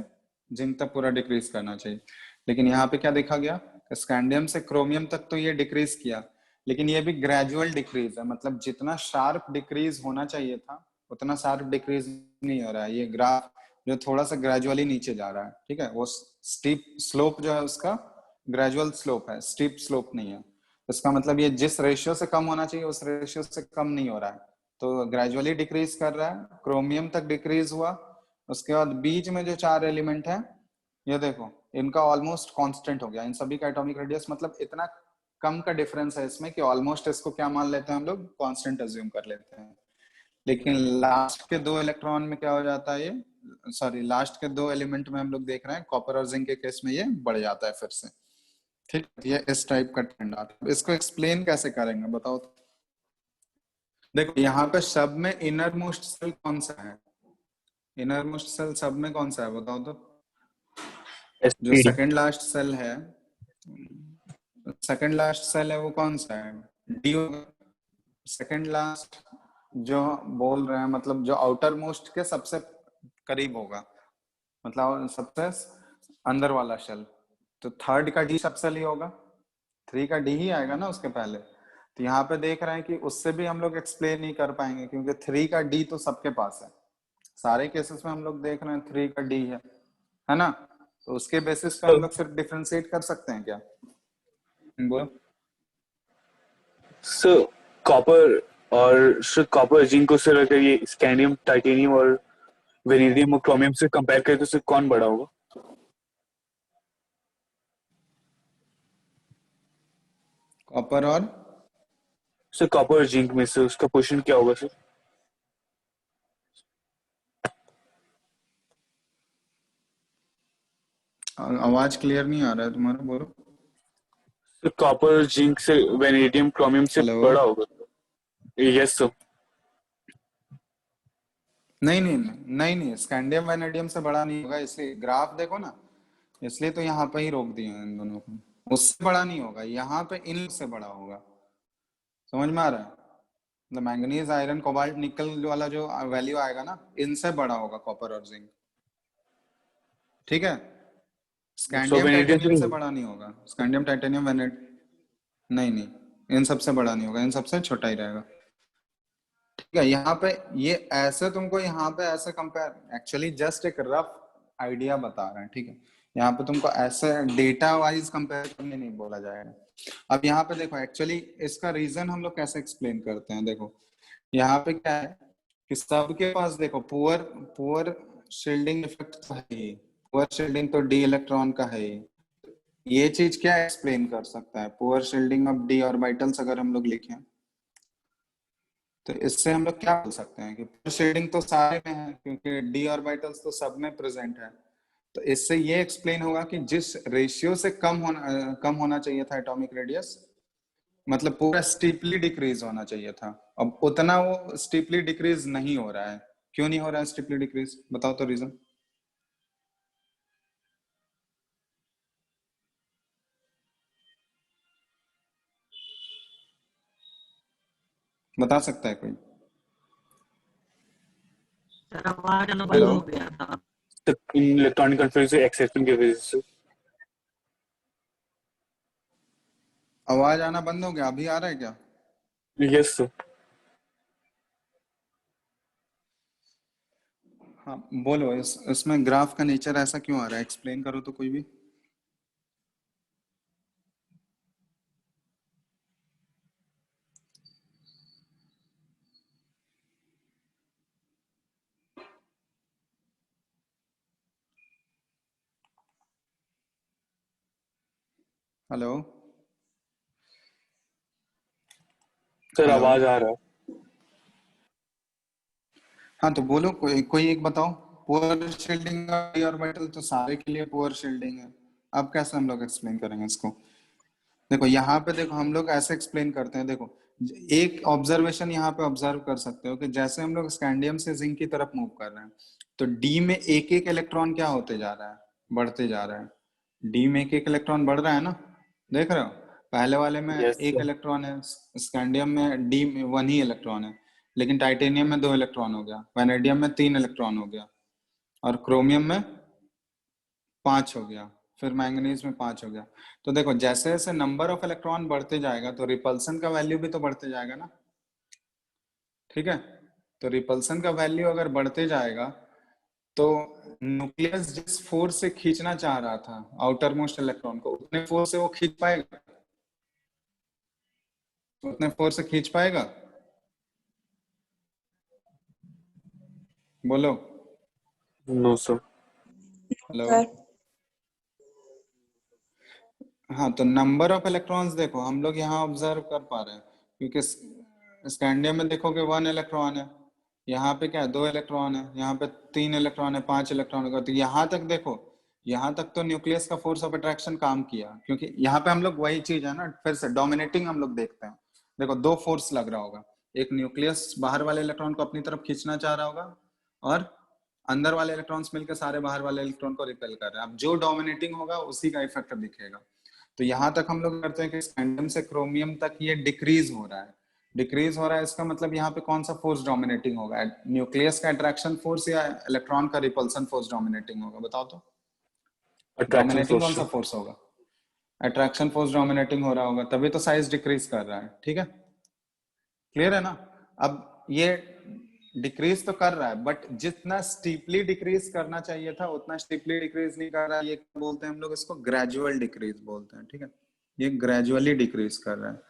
जिंक तक पूरा डिक्रीज करना चाहिए, लेकिन यहाँ पे क्या देखा गया, स्कैंडियम से क्रोमियम तक तो ये डिक्रीज किया, लेकिन ये भी ग्रेजुअल डिक्रीज है, मतलब जितना शार्प डिक्रीज होना चाहिए था उतना शार्प डिक्रीज नहीं हो रहा है, ये ग्राफ जो थोड़ा सा ग्रेजुअली नीचे जा रहा है, ठीक है, वो स्टीप स्लोप जो है उसका ग्रेजुअल स्लोप है, स्टीप स्लोप नहीं है। इसका मतलब ये जिस रेशियो से कम होना चाहिए उस रेशियो से कम नहीं हो रहा है, तो ग्रेजुअली डिक्रीज कर रहा है, क्रोमियम तक डिक्रीज हुआ, उसके बाद बीच में जो 4 एलिमेंट है ये देखो इनका ऑलमोस्ट कांस्टेंट हो गया, इन सभी का एटॉमिक रेडियस, मतलब इतना कम का डिफरेंस है इसमें कि ऑलमोस्ट इसको क्या मान लेते हैं हम लोग, कांस्टेंट अज्यूम कर लेते हैं। लेकिन लास्ट के 2 इलेक्ट्रॉन में क्या हो जाता है, ये सॉरी लास्ट के 2 एलिमेंट में हम लोग देख रहे हैं कॉपर और जिंक के केस में ये बढ़ जाता है फिर से, ठीक, ये इस टाइप का ट्रेंड आता है। इसको एक्सप्लेन कैसे करेंगे बताओ तो? देखो यहाँ पे सब में इनर मोस्ट सेल कौन सा है, इनर मोस्ट सेल सब में कौन सा है बताओ तो, जो SPD। सेकंड लास्ट सेल है, सेकंड लास्ट सेल है वो कौन सा है, डी होगा। सेकंड लास्ट जो बोल रहे हैं मतलब जो आउटर मोस्ट के सबसे करीब होगा, मतलब सबसे अंदर वाला शेल, तो थर्ड का डी सब सेल ही होगा, 3 का डी ही आएगा ना उसके पहले। तो यहाँ पे देख रहे हैं कि उससे भी हम लोग एक्सप्लेन नहीं कर पाएंगे क्योंकि 3 का डी तो सबके पास है, सारे केसेस में हम लोग देख रहे हैं 3 का डी है ना, तो उसके बेसिस पे हम लोग सिर्फ डिफरेंशिएट कर सकते हैं क्या, बोलो। सो कॉपर और कॉपर जिंक को सिर्फ अगर ये स्कैंडियम टाइटेनियम और वेनेडियम और क्रोमियम से कंपेयर करें तो उससे कौन बड़ा होगा? कॉपर और सर कॉपर और जिंक में से उसका पोजीशन क्या होगा सर? आवाज क्लियर नहीं आ रहा है तुम्हारा, बोलो। सर कॉपर और जिंक से वेनेडियम क्रोमियम से हेलो। बड़ा होगा? Yes sir. नहीं, स्कैंडियम वैनेडियम से बड़ा नहीं होगा, इसलिए ग्राफ देखो ना, इसलिए तो यहाँ पे ही रोक दिए इन दोनों को, उससे बड़ा नहीं होगा, यहाँ पे इन से बड़ा होगा, समझ में आ रहा है, मतलब मैंगनीज आयरन कोबाल्ट निकल वाला जो वैल्यू आएगा ना इनसे बड़ा होगा कॉपर और जिंक, ठीक है। स्कैंडियम वेनेडियम टाइटेनियम से से बड़ा नहीं होगा, स्कैंडियम टाइटेनियम नहीं, इन सबसे बड़ा नहीं होगा, इन सबसे छोटा ही रहेगा, ठीक है। यहाँ पे ये ऐसे तुमको यहाँ पे ऐसे कंपेयर, एक्चुअली जस्ट एक रफ आइडिया बता रहे हैं, ठीक है, यहाँ पे तुमको ऐसे डेटा वाइज कंपेयर करने नहीं बोला जाएगा। अब यहाँ पे देखो एक्चुअली इसका रीजन हम लोग कैसे एक्सप्लेन करते हैं, देखो यहाँ पे क्या है कि सबके पास देखो पुअर शील्डिंग इफेक्ट तो है ही, पुअर शील्डिंग तो डी इलेक्ट्रॉन का है ही, ये चीज क्या एक्सप्लेन कर सकता है, poor shielding of D orbitals अगर हम लोग लिखें तो इससे हम लोग क्या बोल सकते हैं कि पूरा शेडिंग तो सारे में है क्योंकि डी ऑर्बिटल्स तो सब में प्रेजेंट है। तो इससे ये एक्सप्लेन होगा कि जिस रेशियो से कम होना चाहिए था एटॉमिक रेडियस, मतलब पूरा स्टीपली डिक्रीज होना चाहिए था, अब उतना वो स्टीपली डिक्रीज नहीं हो रहा है। क्यों नहीं हो रहा है स्टीपली डिक्रीज, बताओ तो रीजन। बता सकता है कोई? सर आवाज आना बंद हेलो, हो गया था। तो इन इलेक्ट्रॉनिक कन्फिगरेशन एक्सेप्शन की वजह से। आवाज आना बंद हो गया, अभी आ रहा है क्या? Yes sir. हाँ बोलो, इसमें ग्राफ का नेचर ऐसा क्यों आ रहा है, एक्सप्लेन करो तो कोई भी। हेलो सर हेलो, आवाज आ रहा है। हाँ तो बोलो, कोई एक बताओ। पुअर शील्डिंग ऑर्बिटल तो सारे के लिए पुअर शील्डिंग है, अब कैसे हम लोग एक्सप्लेन करेंगे इसको? देखो यहाँ पे, देखो हम लोग ऐसे एक्सप्लेन करते हैं। देखो एक ऑब्जर्वेशन यहाँ पे ऑब्जर्व कर सकते हो कि जैसे हम लोग स्कैंडियम से जिंक की तरफ मूव कर रहे हैं तो डी में एक एक इलेक्ट्रॉन क्या होते जा रहा है, बढ़ते जा रहा है। डी में एक एक इलेक्ट्रॉन बढ़ रहा है ना, देख रहे हो? पहले वाले में यस एक सर। इलेक्ट्रॉन है, स्कैंडियम में डी में 1 ही इलेक्ट्रॉन है, लेकिन टाइटेनियम में 2 इलेक्ट्रॉन हो गया, वैनेडियम में 3 इलेक्ट्रॉन हो गया, और क्रोमियम में 5 हो गया, फिर मैंगनीज में 5 हो गया। तो देखो जैसे जैसे नंबर ऑफ इलेक्ट्रॉन बढ़ते जाएगा तो रिपल्सन का वैल्यू भी तो बढ़ते जाएगा ना, ठीक है? तो रिपल्सन का वैल्यू अगर बढ़ते जाएगा तो न्यूक्लियस जिस फोर्स से खींचना चाह रहा था आउटर मोस्ट इलेक्ट्रॉन को, उतने फोर्स से वो खींच पाएगा? उतने फोर्स से खींच पाएगा? बोलो। No sir. हेलो, सर हाँ तो नंबर ऑफ इलेक्ट्रॉन्स देखो हम लोग यहाँ ऑब्जर्व कर पा रहे हैं क्योंकि स्कैंडियम में देखोगे 1 इलेक्ट्रॉन है, यहाँ पे क्या है 2 इलेक्ट्रॉन है, यहाँ पे 3 इलेक्ट्रॉन है, 5 इलेक्ट्रॉन होगा। तो यहाँ तक देखो, यहाँ तक तो न्यूक्लियस का फोर्स ऑफ अट्रैक्शन काम किया, क्योंकि यहाँ पे हम लोग वही चीज है ना, फिर से डोमिनेटिंग हम लोग देखते हैं। देखो 2 फोर्स लग रहा होगा, एक न्यूक्लियस बाहर वाले इलेक्ट्रॉन को अपनी तरफ खींचना चाह रहा होगा और अंदर वाले इलेक्ट्रॉन्स मिलकर सारे बाहर वाले इलेक्ट्रॉन को रिपेल कर रहे हैं। अब जो डोमिनेटिंग होगा उसी का इफेक्ट दिखेगा। तो यहाँ तक हम लोग करते हैं कि स्कैंडियम से क्रोमियम तक ये डिक्रीज हो रहा है, डिक्रीज हो रहा है। इसका मतलब यहाँ पे कौन सा फोर्स डोमिनेटिंग होगा, न्यूक्लियस का अट्रैक्शन फोर्स या इलेक्ट्रॉन का रिपल्सन फोर्स डोमिनेटिंग होगा, बताओ तो। अट्रैक्शन डोमिनेटिंग कौन सा फोर्स। फोर्स होगा? अट्रैक्शन फोर्स डोमिनेटिंग हो रहा होगा, तभी तो साइज डिक्रीज कर रहा है, ठीक है? क्लियर है ना? अब ये डिक्रीज तो कर रहा है बट जितना स्टीपली डिक्रीज करना चाहिए था उतना स्टीपली डिक्रीज नहीं कर रहा है। ये क्या बोलते हैं हम लोग इसको, ग्रेजुअल डिक्रीज बोलते हैं, ठीक है? ये ग्रेजुअली डिक्रीज कर रहा है।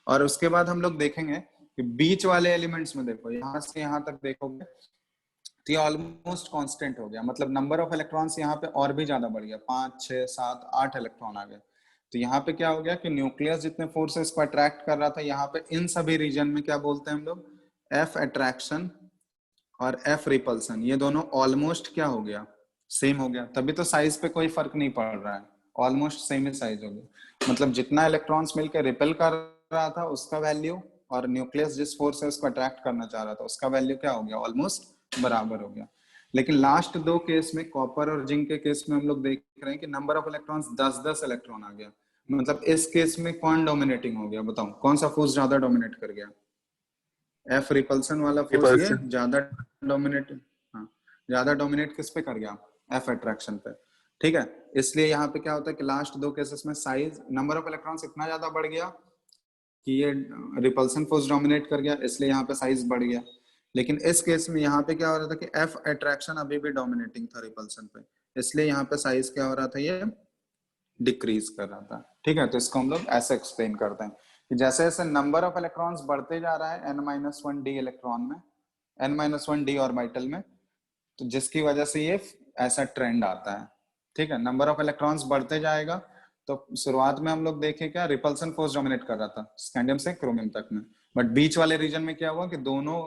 और उसके बाद हम लोग देखेंगे कि बीच वाले एलिमेंट्स में देखो, यहां से यहां तक देखोगे तो ये ऑलमोस्ट कांस्टेंट हो गया, मतलब नंबर ऑफ इलेक्ट्रॉन्स यहाँ पे और भी ज्यादा बढ़ गया, 5 6 7 8 इलेक्ट्रॉन आ गए। तो यहाँ पे क्या हो गया कि न्यूक्लियस जितने फोर्सेस को अट्रैक्ट कर रहा था, यहाँ पे इन सभी रीजन में क्या बोलते हैं हम लोग, एफ अट्रैक्शन और एफ रिपल्सन, ये दोनों ऑलमोस्ट क्या हो गया, सेम हो गया। तभी तो साइज पे कोई फर्क नहीं पड़ रहा है, ऑलमोस्ट सेम ही साइज हो गया। मतलब जितना इलेक्ट्रॉन्स मिलकर रिपेल कर रहा था उसका वैल्यू और न्यूक्लियस जिस फोर्स से उसको अट्रैक्ट करना चाह रहा था उसका वैल्यू क्या हो गया, ऑलमोस्ट बराबर हो गया। लेकिन लास्ट 2 केस में, कॉपर और जिंक के केस में, हम लोग देख रहे हैं कि नंबर ऑफ इलेक्ट्रॉन्स 10-10 इलेक्ट्रॉन आ गया। मतलब इस केस में कौन डोमिनेटिंग हो गया, बताओ कौन सा फोर्स ज्यादा डोमिनेट कर गया? एफ रिपल्सन वाला फोर्स ये रिपल्शन। ज्यादा डोमिनेट, हाँ ज्यादा डोमिनेट किस पे कर गया, एफ अट्रैक्शन पे, ठीक है? इसलिए यहाँ पे क्या होता है कि लास्ट 2 केसेस में साइज, नंबर ऑफ इलेक्ट्रॉन्स इतना ज्यादा बढ़ गया कि ये रिपल्सन फोर्स डोमिनेट कर गया, इसलिए यहाँ पे साइज बढ़ गया। लेकिन इस केस में यहाँ पे क्या हो रहा था कि एफ अट्रैक्शन अभी भी डोमिनेटिंग था रिपल्सन पे, इसलिए यहाँ पे साइज क्या हो रहा था, ये डिक्रीज कर रहा था, ठीक है? तो इसको हम लोग ऐसे एक्सप्लेन करते हैं कि जैसे जैसे नंबर ऑफ इलेक्ट्रॉन्स बढ़ते जा रहा है n-1 d इलेक्ट्रॉन में, n-1 d ऑर्बिटल में, तो जिसकी वजह से ये ऐसा ट्रेंड आता है, ठीक है? नंबर ऑफ इलेक्ट्रॉन्स बढ़ते जाएगा तो शुरुआत में हम लोग देखे क्या, रिपल्सन फोर्स डोमिनेट कर रहा था स्कैंडियम से क्रोमियम तक में, बट बीच वाले रीजन में क्या हुआ कि दोनों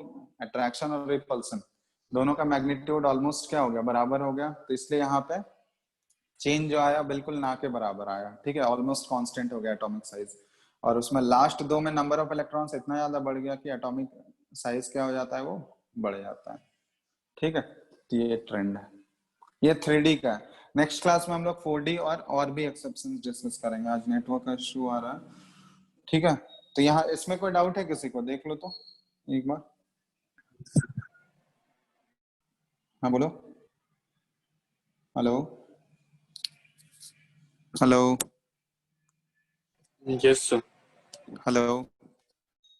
अट्रैक्शन और रिपल्सन दोनों का मैग्नीट्यूड ऑलमोस्ट क्या हो गया, बराबर हो गया। तो इसलिए यहाँ पे चेंज जो आया बिल्कुल ना के बराबर आया, ठीक है, ऑलमोस्ट कांस्टेंट हो गया एटॉमिक साइज। और उसमें लास्ट 2 में नंबर ऑफ इलेक्ट्रॉन्स इतना ज्यादा बढ़ गया कि एटॉमिक साइज क्या हो जाता है, वो बढ़ जाता है, ठीक है। तो ये ट्रेंड है, ये 3D का है। नेक्स्ट क्लास में हम लोग 4D और भी एक्सेप्शंस डिस्कस करेंगे। आज नेटवर्क का इशू आ रहा है, ठीक है। तो यहाँ इसमें कोई डाउट है किसी को, देख लो तो एक बार। हाँ बोलो, hello hello yes sir. Hello,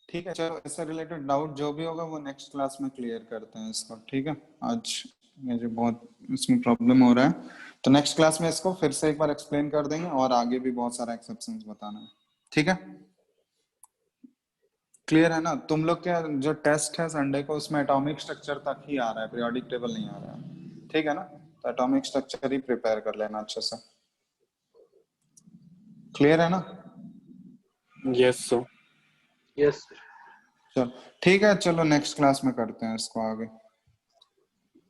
ठीक है। चलो इससे रिलेटेड डाउट जो भी होगा वो नेक्स्ट क्लास में क्लियर करते हैं इसको, ठीक है। आज मुझे बहुत इसमें प्रॉब्लम हो रहा है, तो नेक्स्ट क्लास में इसको फिर से एक बार एक्सप्लेन कर देंगे और आगे भी बहुत सारा एक्सेप्शंस बताना है, ठीक है। क्लियर है ना? तुम लोग क्या जो टेस्ट है संडे को उसमें एटॉमिक स्ट्रक्चर तक ही आ रहा है, पीरियोडिक टेबल नहीं आ रहा है, ठीक है ना। तो एटॉमिक स्ट्रक्चर ही प्रिपेयर कर लेना अच्छे से, क्लियर है ना? Yes sir. यस चलो ठीक है, चलो नेक्स्ट क्लास में करते हैं इसको आगे,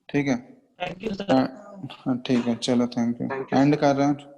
ठीक है। Thank you sir. हाँ, ठीक है, चलो thank you. Thank you, and sir. कर रहे हैं।